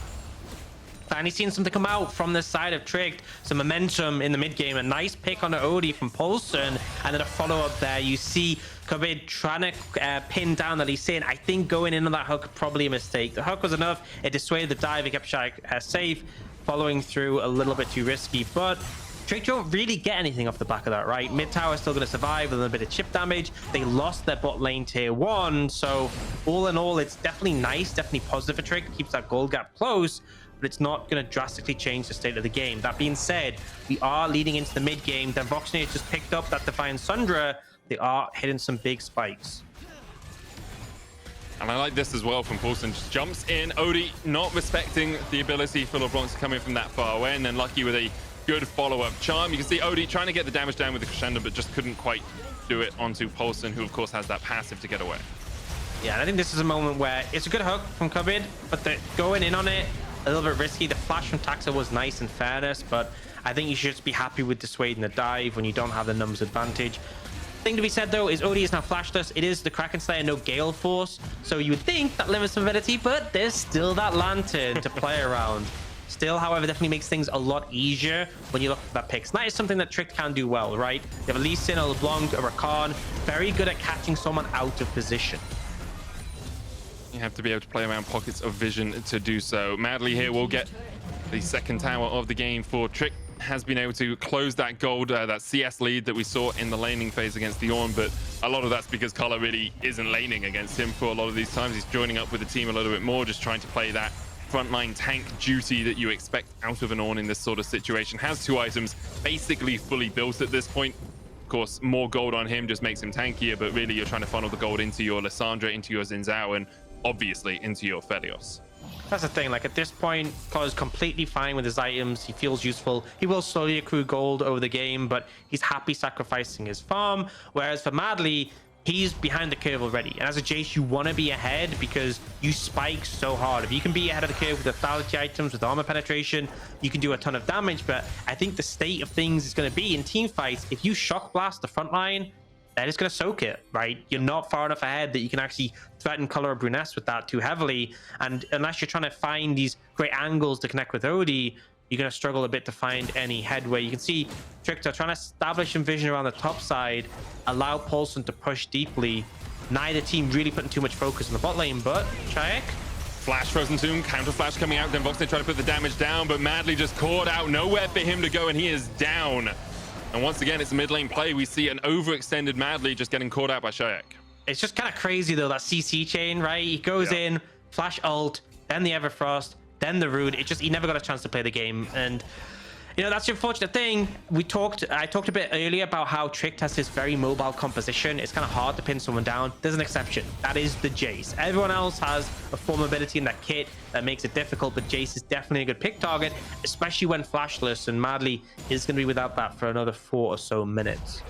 Finally seeing something come out from the side of Tricked. Some momentum in the mid game. A nice pick on the Odie from Poulsen. And then a follow-up there. You see kubYD trying to pin down the Lissandra. I think going in on that hook, probably a mistake. The hook was enough. It dissuaded the dive. It kept Czajek safe. Following through a little bit too risky. But Tricked don't really get anything off the back of that, right? Mid tower is still going to survive with a bit of chip damage. They lost their bot lane tier 1. So all in all, it's definitely nice. Definitely positive for Tricked. Keeps that gold gap close. But it's not going to drastically change the state of the game. That being said, we are leading into the mid game. DenVoksne has just picked up that Defiant Lissandra. They are hitting some big spikes. And I like this as well from Poulsen. Just jumps in. Odie not respecting the ability for LeBlanc to come in from that far away. And then lucky with a good follow-up charm. You can see Odie trying to get the damage down with the crescendo, but just couldn't quite do it onto Poulsen, who of course has that passive to get away. Yeah, and I think this is a moment where it's a good hook from kubYD, but the going in on it, a little bit risky. The flash from Taxa was nice in fairness, but I think you should just be happy with dissuading the dive when you don't have the numbers advantage. Thing to be said though is Odie is now flashless. It is the Kraken Slayer, no Gale Force, so you would think that limits mobility, but there's still that lantern to play around. Still, however, definitely makes things a lot easier when you look at that picks. And that is something that Trick can do well, right? They have a Lissandra, a LeBlanc, a Rakan, very good at catching someone out of position. You have to be able to play around pockets of vision to do so. Madly here will get the second tower of the game for Trick. Has been able to close that gold, that CS lead that we saw in the laning phase against the Ornn, but a lot of that's because Color really isn't laning against him for a lot of these times. He's joining up with the team a little bit more, just trying to play that frontline tank duty that you expect out of an Ornn in this sort of situation. Has 2 items, basically fully built at this point. Of course, more gold on him just makes him tankier, but really you're trying to funnel the gold into your Lissandra, into your Zhao, and obviously into your Aphelios. That's the thing, like at this point, Color's completely fine with his items. He feels useful. He will slowly accrue gold over the game, but he's happy sacrificing his farm. Whereas for Madly, he's behind the curve already. And as a Jayce, you want to be ahead because you spike so hard. If you can be ahead of the curve with lethality items, with armor penetration, you can do a ton of damage. But I think the state of things is going to be in team fights, if you shock blast the front line, they're just going to soak it, right? You're not far enough ahead that you can actually threaten Color or Bruness with that too heavily. And unless you're trying to find these great angles to connect with Odie, you're going to struggle a bit to find any headway. You can see Tricked are trying to establish some vision around the top side, allow Poulsen to push deeply. Neither team really putting too much focus on the bot lane, but Czajek? Flash Frozen Tomb, counter flash coming out. DenVoksne trying to put the damage down, but Madly just caught out. Nowhere for him to go, and he is down. And once again, it's a mid lane play. We see an overextended Madly just getting caught out by Czajek. It's just kind of crazy though, that CC chain, right? He goes in, flash ult, then the Everfrost, then the Root. He never got a chance to play the game. And you know, that's the unfortunate thing. I talked a bit earlier about how Tricked has this very mobile composition. It's kind of hard to pin someone down. There's an exception. That is the Jayce. Everyone else has a form ability in that kit that makes it difficult, but Jayce is definitely a good pick target, especially when flashless, and Madly is going to be without that for another 4 or so minutes.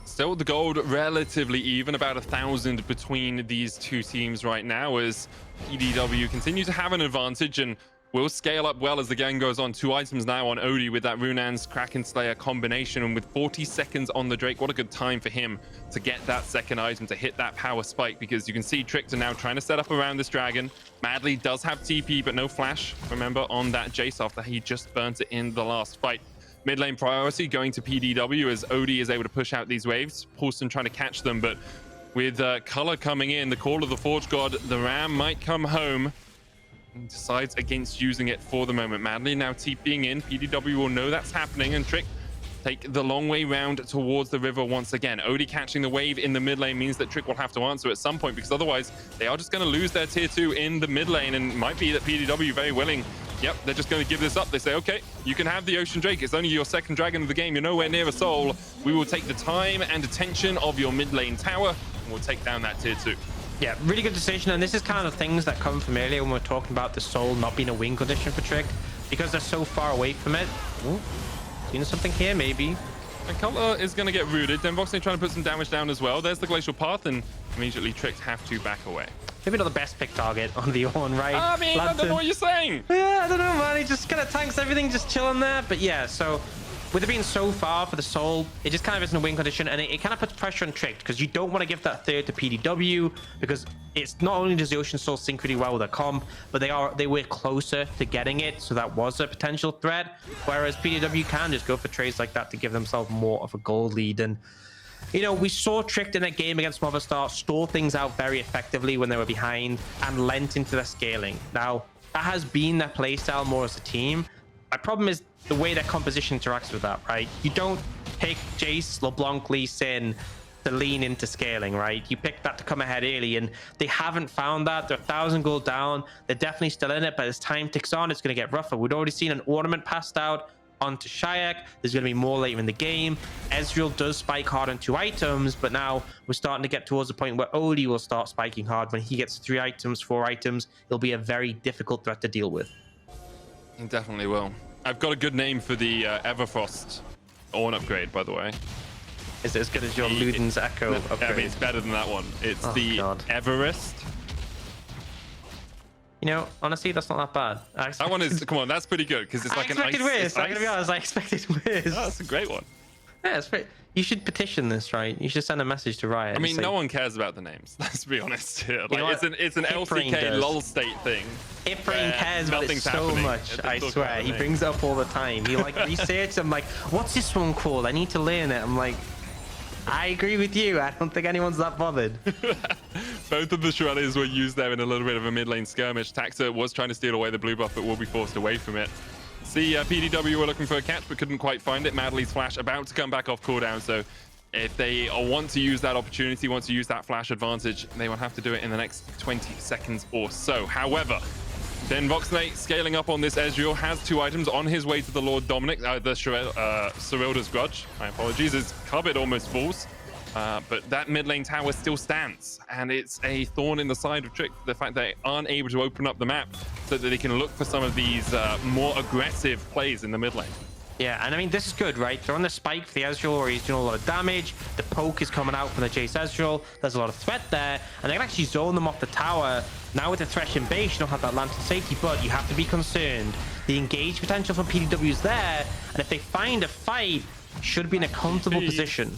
Still the gold relatively even, about 1,000 between these two teams right now, as PDW continue to have an advantage and will scale up well as the game goes on. 2 items now on Odie with that Runan's Kraken Slayer combination, and with 40 seconds on the Drake, what a good time for him to get that second item, to hit that power spike, because you can see Tricked are now trying to set up around this dragon. Madly does have TP, but no flash, remember, on that Jayce after he just burnt it in the last fight. Mid lane priority going to PDW as Odie is able to push out these waves. Poulsen trying to catch them, but with Color coming in, the Call of the Forge God, the Ram might come home. And decides against using it for the moment. Madly now TPing in. PDW will know that's happening, and Trick take the long way round towards the river once again. Odie catching the wave in the mid lane means that Trick will have to answer at some point, because otherwise they are just going to lose their tier 2 in the mid lane, and might be that PDW very willing. Yep, they're just going to give this up. They say, okay, you can have the Ocean Drake. It's only your second dragon of the game. You're nowhere near a soul. We will take the time and attention of your mid lane tower, and we'll take down that tier 2. Yeah, really good decision. And this is kind of things that come from earlier when we're talking about the soul not being a win condition for Trick, because they're so far away from it. Ooh, seeing something here, maybe. And Cutler is going to get rooted. DenVoksne trying to put some damage down as well. There's the Glacial Path, and immediately Trick have to back away. Maybe not the best pick target on the Ornn, right? I mean, I don't know what you're saying. Yeah, I don't know, man. He just kind of tanks everything, just chilling there. But yeah, so with it being so far for the soul, it just kind of isn't a win condition, and it kind of puts pressure on Trick, because you don't want to give that third to PDW, because it's not only does the Ocean Soul sync really well with their comp, but they were closer to getting it, so that was a potential threat. Whereas PDW can just go for trades like that to give themselves more of a gold lead. And you know, we saw Trick in that game against Movistar store things out very effectively when they were behind and lent into their scaling. Now, that has been their playstyle more as a team. My problem is the way their composition interacts with that, right? You don't pick Jayce, LeBlanc, Lee Sin to lean into scaling, right? You pick that to come ahead early, and they haven't found that. They're 1,000 gold down. They're definitely still in it, but as time ticks on, it's going to get rougher. We'd already seen an ornament passed out onto Czajek. There's going to be more later in the game. Ezreal does spike hard on 2 items, but now we're starting to get towards the point where Odie will start spiking hard. When he gets 3 items, 4 items, it'll be a very difficult threat to deal with. It definitely will. I've got a good name for the Everfrost Ornn upgrade, by the way. Is it as good as your Luden's Echo upgrade? I mean, it's better than that one. It's God. Everest. You know, honestly, that's not that bad. That one is, come on, that's pretty good, because it's like an ice. I'm going to be honest, I expected Wiz. Oh, that's a great one. Yeah, it's great. You should petition this, right? You should send a message to Riot. I mean, no one cares about the names. Let's be honest here. Like, it's an LCK lol state thing. Ifrain cares about it so much, I swear. He brings it up all the time. He like researches. I'm like, what's this one called? I need to learn it. I'm like, I agree with you. I don't think anyone's that bothered. Both of the Shirelles were used there in a little bit of a mid lane skirmish. Taxa was trying to steal away the blue buff, but will be forced away from it. See, PDW were looking for a catch, but couldn't quite find it. Madley's flash about to come back off cooldown, so if they want to use that opportunity, want to use that flash advantage, they will have to do it in the next 20 seconds or so. However, DenVoksne scaling up on this Ezreal, has 2 items on his way to the Lord Dominic, the Cyrilda's Grudge. My apologies, his cupboard almost falls. But that mid lane tower still stands, and it's a thorn in the side of Trick, the fact that they aren't able to open up the map so that they can look for some of these more aggressive plays in the mid lane. Yeah, and I mean, this is good, right? They're on the spike for the Ezreal, where he's doing a lot of damage. The poke is coming out from the Jayce Ezreal. There's a lot of threat there, and they can actually zone them off the tower. Now with the Thresh in base, you don't have that lantern safety, but you have to be concerned. The engage potential for PDW is there, and if they find a fight, should be in a comfortable position.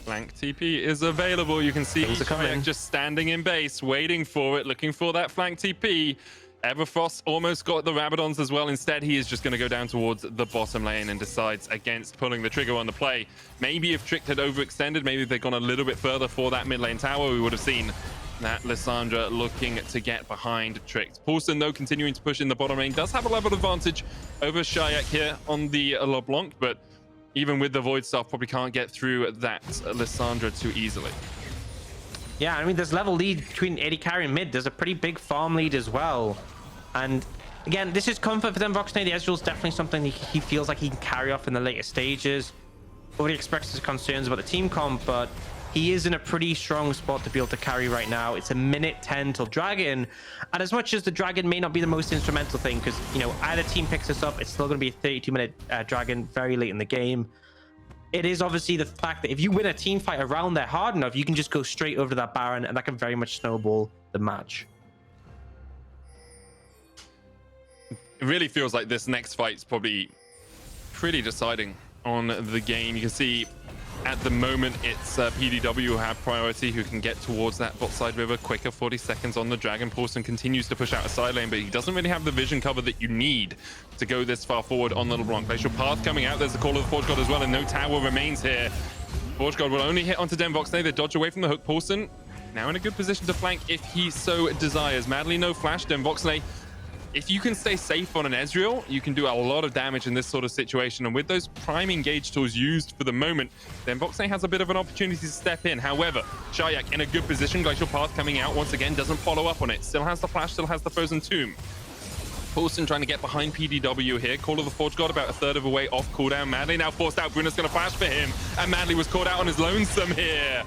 Flank TP is available. You can see Czajek just standing in base, waiting for it, looking for that flank TP. Everfrost almost got the Rabadons as well. Instead, he is just going to go down towards the bottom lane and decides against pulling the trigger on the play. Maybe if Trick had overextended, maybe if they'd gone a little bit further for that mid lane tower, we would have seen that Lissandra looking to get behind Trick. Poulsen, though, continuing to push in the bottom lane, does have a level advantage over Czajek here on the LeBlanc, but even with the Void stuff, probably can't get through that Lissandra too easily. Yeah, I mean, there's level lead between AD carry and mid. There's a pretty big farm lead as well. And again, this is comfort for DenVoksne. The Ezreal is definitely something he feels like he can carry off in the later stages. Already expressed his concerns about the team comp, but he is in a pretty strong spot to be able to carry right now. It's a minute 10 till Dragon. And as much as the Dragon may not be the most instrumental thing, because, you know, either team picks this up, it's still going to be a 32-minute Dragon very late in the game. It is obviously the fact that if you win a team fight around there hard enough, you can just go straight over to that Baron, and that can very much snowball the match. It really feels like this next fight's probably pretty deciding on the game. You can see at the moment it's PDW who have priority, who can get towards that bot side river quicker. 40 seconds on the Dragon. Poulsen continues to push out a side lane, but he doesn't really have the vision cover that you need to go this far forward on the LeBlanc. Glacial Path coming out. There's the call of the Forge God as well, and no tower remains here. Forge God will only hit onto DenVoksne. They dodge away from the hook. Poulsen now in a good position to flank if he so desires. Madly no flash. DenVoksne if you can stay safe on an Ezreal, you can do a lot of damage in this sort of situation. And with those prime engage tools used for the moment, DenVoksne has a bit of an opportunity to step in. However, Czajek in a good position. Glacial Path coming out once again, doesn't follow up on it. Still has the flash, still has the Frozen Tomb. Poulsen trying to get behind PDW here. Call of the Forge God about a third of a way off cooldown. Madly now forced out. Bruness going to flash for him. And Madly was caught out on his lonesome here.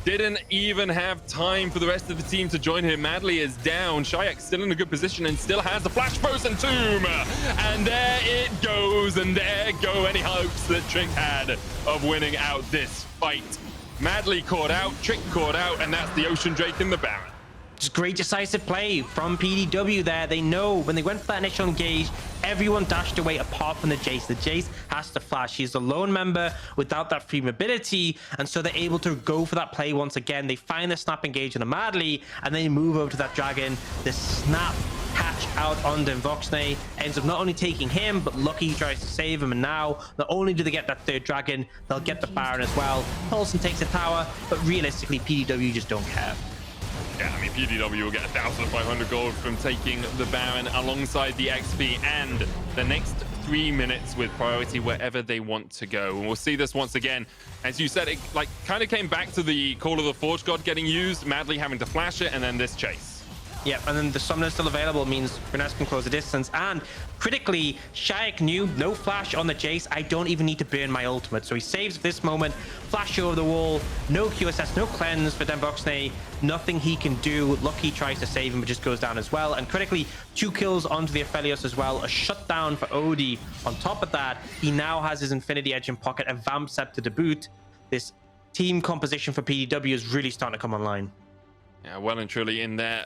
Didn't even have time for the rest of the team to join him. Madly is down. Czajek still in a good position and still has the flash Frozen Tomb. And there it goes. And there go any hopes that Trick had of winning out this fight. Madly caught out, Trick caught out, and that's the Ocean Drake in the Baron. Just great decisive play from PDW there. They know when they went for that initial engage, everyone dashed away apart from the Jayce. The Jayce has to flash. He's the lone member without that free mobility, and so they're able to go for that play once again. They find the snap engage on a Madly, and then move over to that dragon. The snap catch out on DenVoksne ends up not only taking him, but Lucky tries to save him, and now not only do they get that third dragon, they'll get the Baron as well. Poulsen takes the tower, but realistically, PDW just don't care. Yeah, I mean, PDW will get 1,500 gold from taking the Baron alongside the XP and the next 3 minutes with priority wherever they want to go. And we'll see this once again. As you said, it like kind of came back to the Call of the Forge God getting used, Madly having to flash it, and then this chase. Yep, and then the summoner still available means Bruness can close the distance. And critically, Czajek knew no flash on the Jayce. I don't even need to burn my ultimate. So he saves this moment, flash over the wall, no QSS, no cleanse for DenVoksne. Nothing he can do. Lucky tries to save him, but just goes down as well. And critically, 2 kills onto the Aphelios as well. A shutdown for OD. On top of that, he now has his Infinity Edge in pocket, a Vamp Scepter to boot. This team composition for PDW is really starting to come online. Yeah, well and truly in there.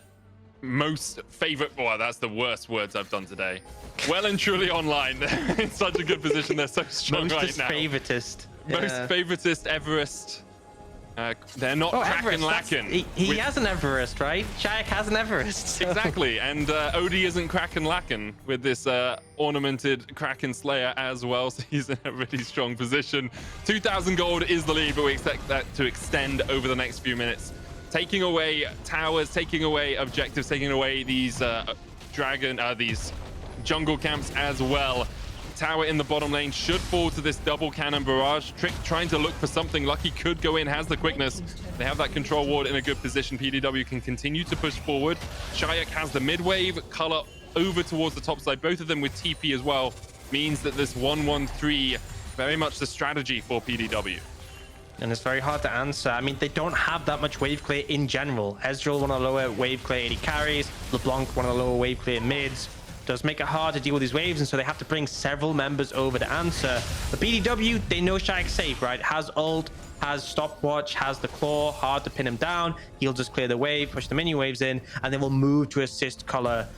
Most favorite, well, that's the worst words I've done today. Well and truly online. They're in such a good position. They're so strong right now. Favoritist. Most favoritist Everest. They're not cracking lacking. He has an Everest, right? Czajek has an Everest. So. Exactly, and Odie isn't cracking lacking with this ornamented Kraken Slayer as well, so he's in a really strong position. 2,000 gold is the lead, but we expect that to extend over the next few minutes. Taking away towers, taking away objectives, taking away these these jungle camps as well. Tower in the bottom lane should fall to this double cannon barrage. Trick trying to look for something. Lucky could go in, has the quickness. They have that control ward in a good position. PDW can continue to push forward. Czajek has the mid wave, Color over towards the top side. Both of them with TP as well. Means that this 1-1-3, very much the strategy for PDW. And it's very hard to answer. I mean, they don't have that much wave clear in general. Ezreal, one of the lower wave clear AD carries. LeBlanc, one of the lower wave clear mids. Does make it hard to deal with these waves, and so they have to bring several members over to answer. But PDW, they know Czajek's safe, right? Has ult, has stopwatch, has the claw, hard to pin him down. He'll just clear the wave, push the mini waves in, and then we'll move to assist Color,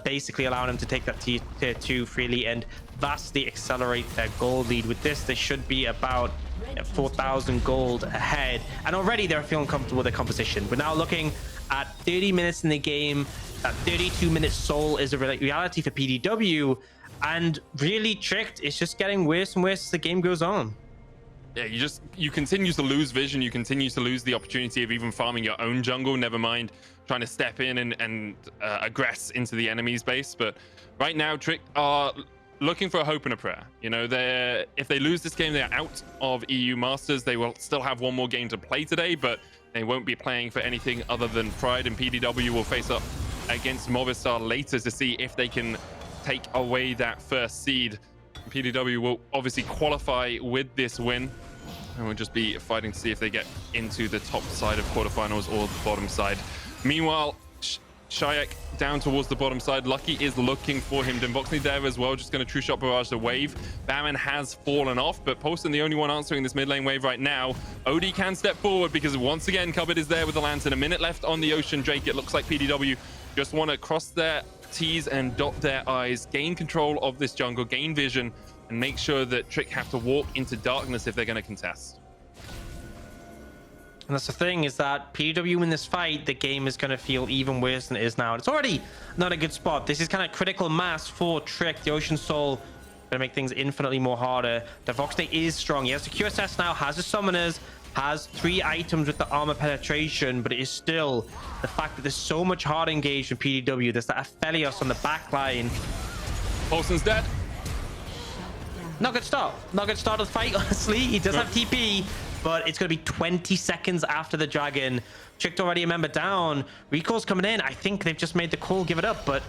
basically allowing him to take that tier 2 freely and vastly accelerate their gold lead. With this, they should be about 4,000 gold ahead, and already they're feeling comfortable with their composition. We're now looking at 30 minutes in the game. That 32-minute soul is a reality for PDW, and really Tricked is just getting worse and worse as the game goes on. Yeah, you continue to lose vision, you continue to lose the opportunity of even farming your own jungle, never mind trying to step in and aggress into the enemy's base. But right now, Trick are looking for a hope and a prayer. You know, if they lose this game, they're out of EU Masters. They will still have one more game to play today, but they won't be playing for anything other than Pride, and PDW will face up against Movistar later to see if they can take away that first seed. PDW will obviously qualify with this win, and we'll just be fighting to see if they get into the top side of quarterfinals or the bottom side. Meanwhile, Czajek down towards the bottom side. Lucky is looking for him. DenVoksne there as well, just going to true shot barrage the wave. Baron has fallen off, but Poulsen the only one answering this mid lane wave right now. OD can step forward because once again, kubYD is there with the lantern. A minute left on the Ocean Drake. It looks like PDW just want to cross their T's and dot their I's, gain control of this jungle, gain vision, and make sure that Trick have to walk into darkness if they're going to contest. And that's the thing, is that PDW in this fight, the game is going to feel even worse than it is now. And it's already not a good spot. This is kind of critical mass for Trick. The Ocean Soul going to make things infinitely more harder. DenVoksne is strong. He has the QSS now, has the summoners. has 3 items with the armor penetration, but it is still the fact that there's so much hard engaged from PDW. There's that Aphelios on the back line. Poulsen's dead. Not good start. Not good start of the fight, honestly. He does have TP, but it's going to be 20 seconds after the dragon. Tricked already a member down. Recall's coming in. I think they've just made the call, give it up, but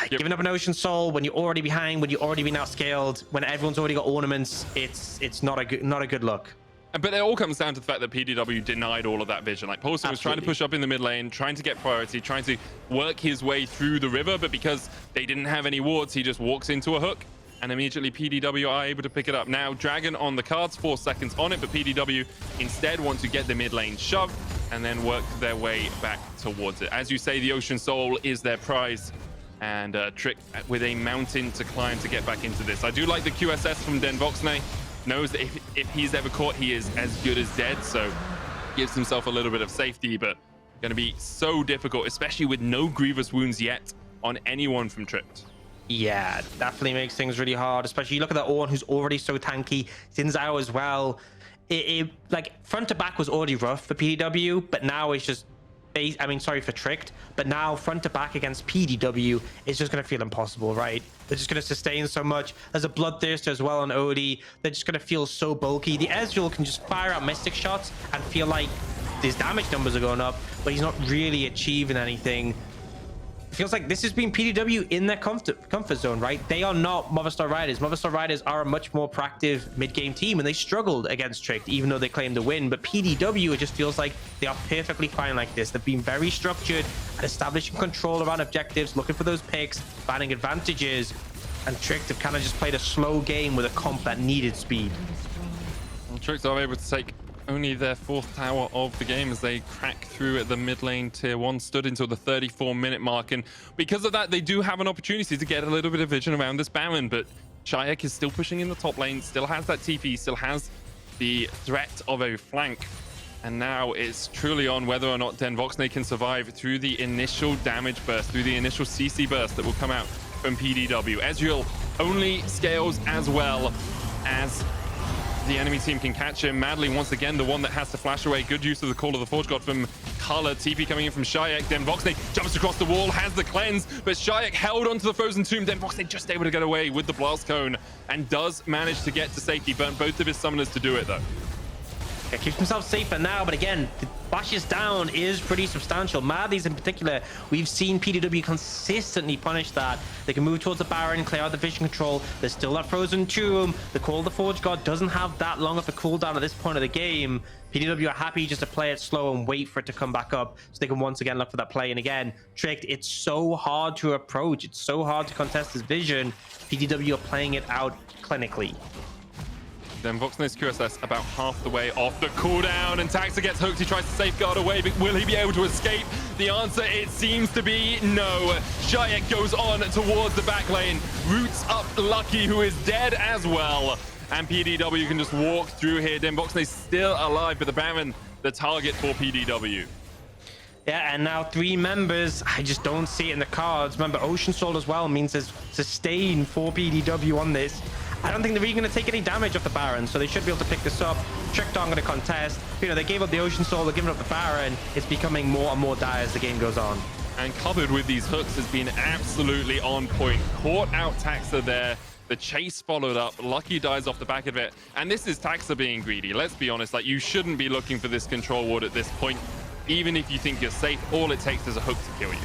giving up an Ocean Soul when you're already behind, when you've already been outscaled, when everyone's already got ornaments, it's not a good look. But it all comes down to the fact that PDW denied all of that vision. Like, Poulsen was trying to push up in the mid lane, trying to get priority, trying to work his way through the river, but because they didn't have any wards, he just walks into a hook, and immediately PDW are able to pick it up. Now, Dragon on the cards, 4 seconds on it, but PDW instead want to get the mid lane shoved and then work their way back towards it. As you say, the Ocean Soul is their prize, and Trick with a mountain to climb to get back into this. I do like the QSS from DenVoksne. Knows that if he's ever caught, he is as good as dead, so gives himself a little bit of safety, but going to be so difficult, especially with no grievous wounds yet on anyone from Tricked. Yeah, definitely makes things really hard, especially you look at that Ornn, who's already so tanky. Zhao as well. Like, front to back was already rough for PDW, but now it's just for Tricked, but now front to back against PDW is just going to feel impossible, right? They're just going to sustain so much. There's a Bloodthirster as well on OD. They're just going to feel so bulky. The Ezreal can just fire out Mystic shots and feel like his damage numbers are going up, but he's not really achieving anything. It feels like this has been PDW in their comfort zone, right? They are not Movistar Riders. Movistar Riders are a much more proactive mid-game team, and they struggled against Tricked, even though they claimed the win. But PDW, it just feels like they are perfectly fine like this. They've been very structured at establishing control around objectives, looking for those picks, finding advantages, and Tricked have kind of just played a slow game with a comp that needed speed. Well, Tricked are able to take only their 4th tower of the game as they crack through at the mid lane. Tier 1 stood until the 34-minute mark, and because of that, they do have an opportunity to get a little bit of vision around this Baron, but Czajek is still pushing in the top lane, still has that TP, still has the threat of a flank, and now it's truly on whether or not DenVoksne can survive through the initial damage burst, through the initial CC burst that will come out from PDW. Ezreal only scales as well as the enemy team can catch him. Madly, once again, the one that has to flash away. Good use of the Call of the Forge God from Color. TP coming in from Czajek. DenVoksne jumps across the wall, has the cleanse, but Czajek held onto the Frozen Tomb. DenVoksne just able to get away with the Blast Cone and does manage to get to safety. Burnt both of his summoners to do it, though. Yeah, keeps himself safer now, but again, the bashes down is pretty substantial. Madly's in particular, we've seen PDW consistently punish that. They can move towards the Baron, clear out the vision control. There's still that Frozen Tomb. The Call of the Forge God doesn't have that long of a cooldown at this point of the game. PDW are happy just to play it slow and wait for it to come back up so they can once again look for that play. And again, Tricked, it's so hard to approach. It's so hard to contest his vision. PDW are playing it out clinically. DenVoksne's QSS about half the way off the cooldown, and Taxa gets hooked. He tries to safeguard away, but will he be able to escape? The answer, it seems to be no. Czajek goes on towards the back lane, roots up Lucky, who is dead as well. And PDW can just walk through here. DenVoksne's still alive, but the Baron, the target for PDW. Yeah, and now 3 members. I just don't see it in the cards. Remember, Ocean Soul as well means there's sustain for PDW on this. I don't think they're even going to take any damage off the Baron, so they should be able to pick this up. Tricked aren't going to contest. You know, they gave up the Ocean Soul, they're giving up the Baron. It's becoming more and more dire as the game goes on. And covered with these hooks has been absolutely on point. Caught out Taxa there. The chase followed up. Lucky dies off the back of it. And this is Taxa being greedy. Let's be honest, like, you shouldn't be looking for this control ward at this point. Even if you think you're safe, all it takes is a hook to kill you.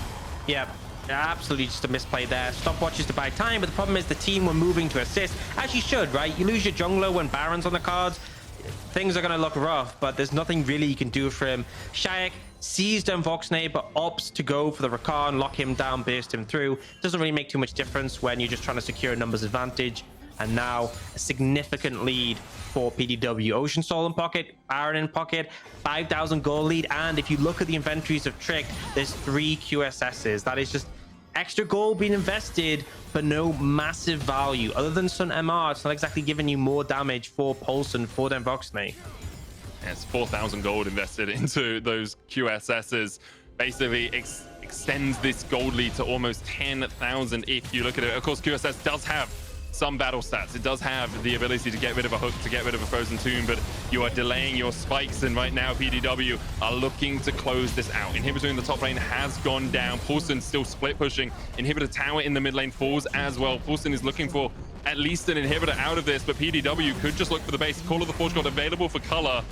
Yeah. Absolutely just a misplay there. Stopwatches to buy time, but the problem is the team were moving to assist, as you should, right? You lose your jungler when Baron's on the cards, things are going to look rough, but there's nothing really you can do for him. Czajek sees DenVoksne, but opts to go for the Rakan, lock him down, burst him through. Doesn't really make too much difference when you're just trying to secure a numbers advantage. And now a significant lead for PDW. Ocean Soul in pocket, Baron in pocket, 5,000 gold lead. And if you look at the inventories of Tricked, there's 3 QSSs. That is just extra gold being invested, but no massive value. Other than some MR, it's not exactly giving you more damage for Poulsen, for DenVoksne. It's 4,000 gold invested into those QSSs. Basically extends this gold lead to almost 10,000 if you look at it. Of course, QSS does have some battle stats. It does have the ability to get rid of a hook, to get rid of a frozen tomb, but you are delaying your spikes, and right now PDW are looking to close this out. Inhibitor in the top lane has gone down. Poulsen still split pushing. Inhibitor tower in the mid lane falls as well. Poulsen is looking for at least an inhibitor out of this, but PDW could just look for the base. Call of the Forge God available for color.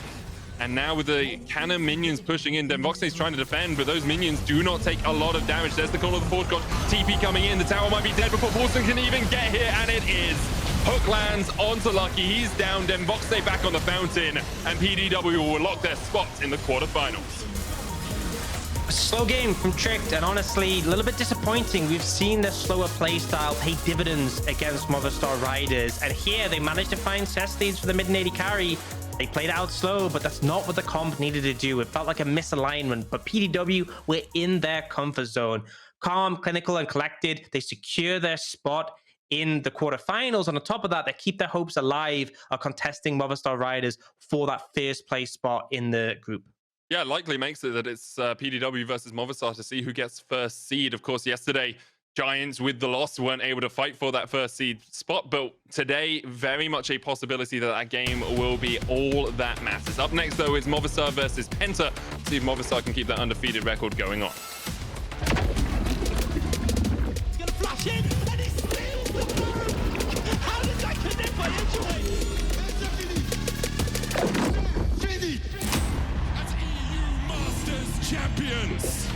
And now with the cannon minions pushing in, DenVoksne is trying to defend, but those minions do not take a lot of damage. There's the Call of the Forge God. TP coming in. The tower might be dead before Poulsen can even get here, and it is. Hook lands onto Lucky. He's down. DenVoksne back on the fountain, and PDW will lock their spots in the quarterfinals. A slow game from Tricked, and honestly, a little bit disappointing. We've seen the slower playstyle pay dividends against Movistar Riders, and here they managed to find cess leads for the mid and AD carry. They played out slow, but that's not what the comp needed to do. It felt like a misalignment, but PDW were in their comfort zone. Calm, clinical, and collected. They secure their spot in the quarterfinals. And on top of that, they keep their hopes alive of contesting Movistar Riders for that first place spot in the group. Yeah, likely makes it that it's PDW versus Movistar to see who gets first seed. Of course, yesterday, Giants with the loss weren't able to fight for that first seed spot, but today very much a possibility that that game will be all that matters. Up next though is Movistar versus Penta. See if Movistar can keep that undefeated record going on. He's gonna flash in and he steals the bomb. How did that connect by Edgeway? As EU Masters champions.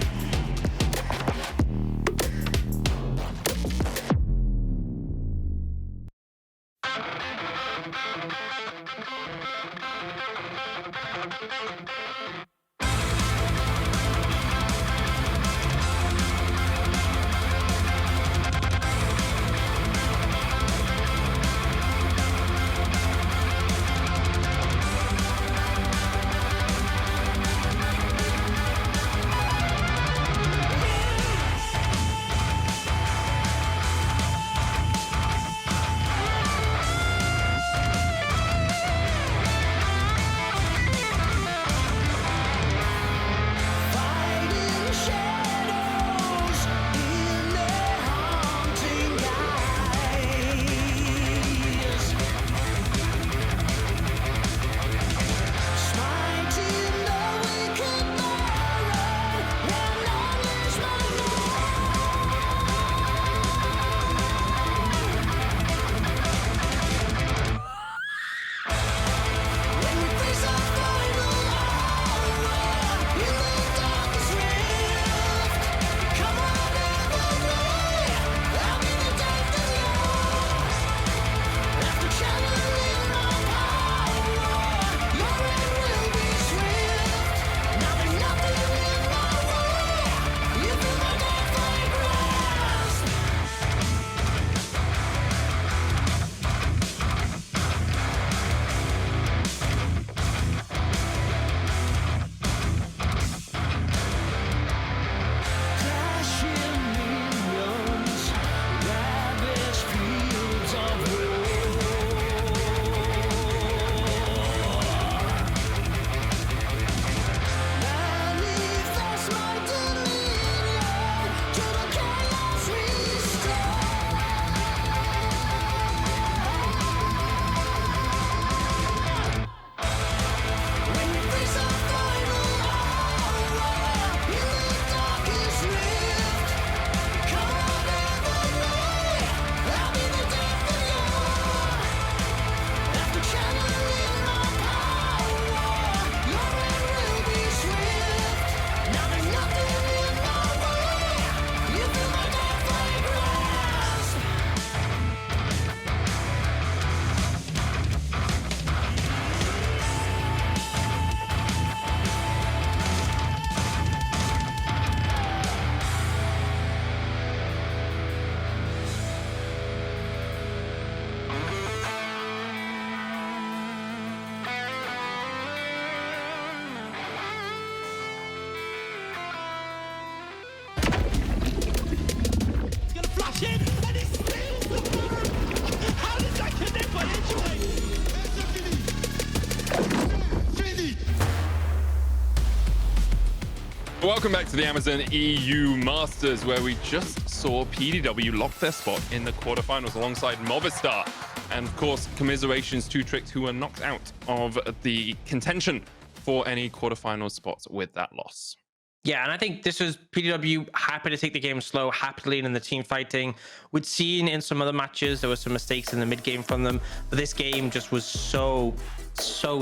Welcome back to the Amazon EU Masters, where we just saw PDW lock their spot in the quarterfinals alongside Movistar. And of course, commiserations to Tricked, who were knocked out of the contention for any quarterfinal spots with that loss. Yeah, and I think this was PDW happy to take the game slow, happy to lean in the team fighting. We'd seen in some other matches there were some mistakes in the mid game from them, but this game just was so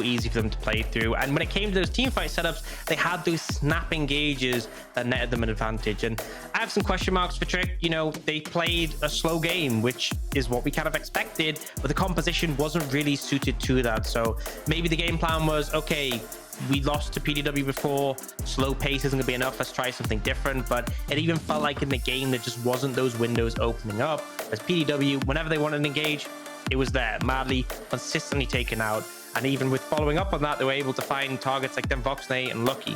easy for them to play through. And when it came to those team fight setups, they had those snap engages that netted them an advantage. And I have some question marks for Trick. You know, they played a slow game, which is what we kind of expected, but the composition wasn't really suited to that. So maybe the game plan was, okay, we lost to PDW before, slow pace isn't gonna be enough, let's try something different. But it even felt like in the game there just wasn't those windows opening up, as PDW, whenever they wanted to engage, it was there, madly, consistently taken out. And even with following up on that, they were able to find targets like DenVoksne and Lucky.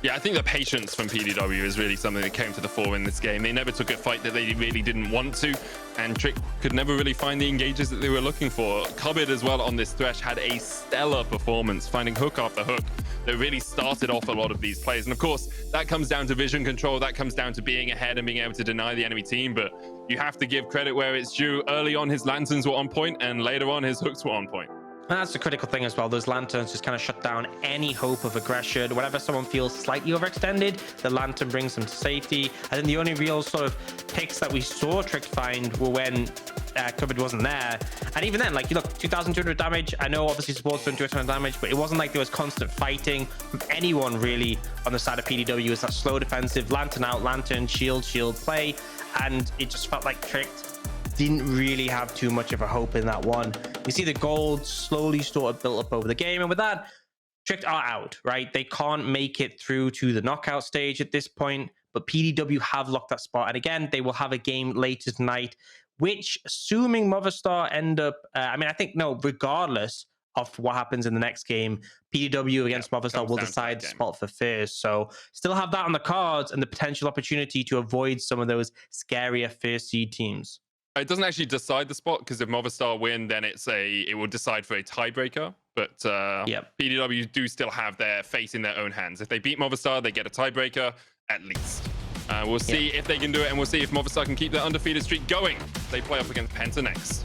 Yeah, I think the patience from PDW is really something that came to the fore in this game. They never took a fight that they really didn't want to, and Trick could never really find the engages that they were looking for. kubYD as well on this Thresh had a stellar performance, finding hook after hook that really started off a lot of these plays. And of course, that comes down to vision control, that comes down to being ahead and being able to deny the enemy team, but you have to give credit where it's due. Early on, his lanterns were on point, and later on, his hooks were on point. And that's the critical thing as well. Those lanterns just kind of shut down any hope of aggression. Whenever someone feels slightly overextended, the lantern brings them to safety. I think the only real sort of picks that we saw Trick find were when kubYD wasn't there. And even then, like, you look, 2,200 damage. I know obviously supports don't do a ton of damage, but it wasn't like there was constant fighting from anyone really on the side of PDW. It's that slow defensive, lantern out, lantern, shield play. And it just felt like Trick didn't really have too much of a hope in that one. You see the gold slowly sort of built up over the game, and with that, Tricked are out, right? They can't make it through to the knockout stage at this point, but PDW have locked that spot. And again, they will have a game later tonight, which, assuming Movistar end up, I think, no, regardless of what happens in the next game, PDW against Movistar will decide the spot for first. So still have that on the cards and the potential opportunity to avoid some of those scarier first seed teams. It doesn't actually decide the spot, because if Movistar win, then it will decide for a tiebreaker. But PDW do still have their fate in their own hands. If they beat Movistar, they get a tiebreaker at least. We'll see if they can do it, and we'll see if Movistar can keep their undefeated streak going. They play up against Penta next.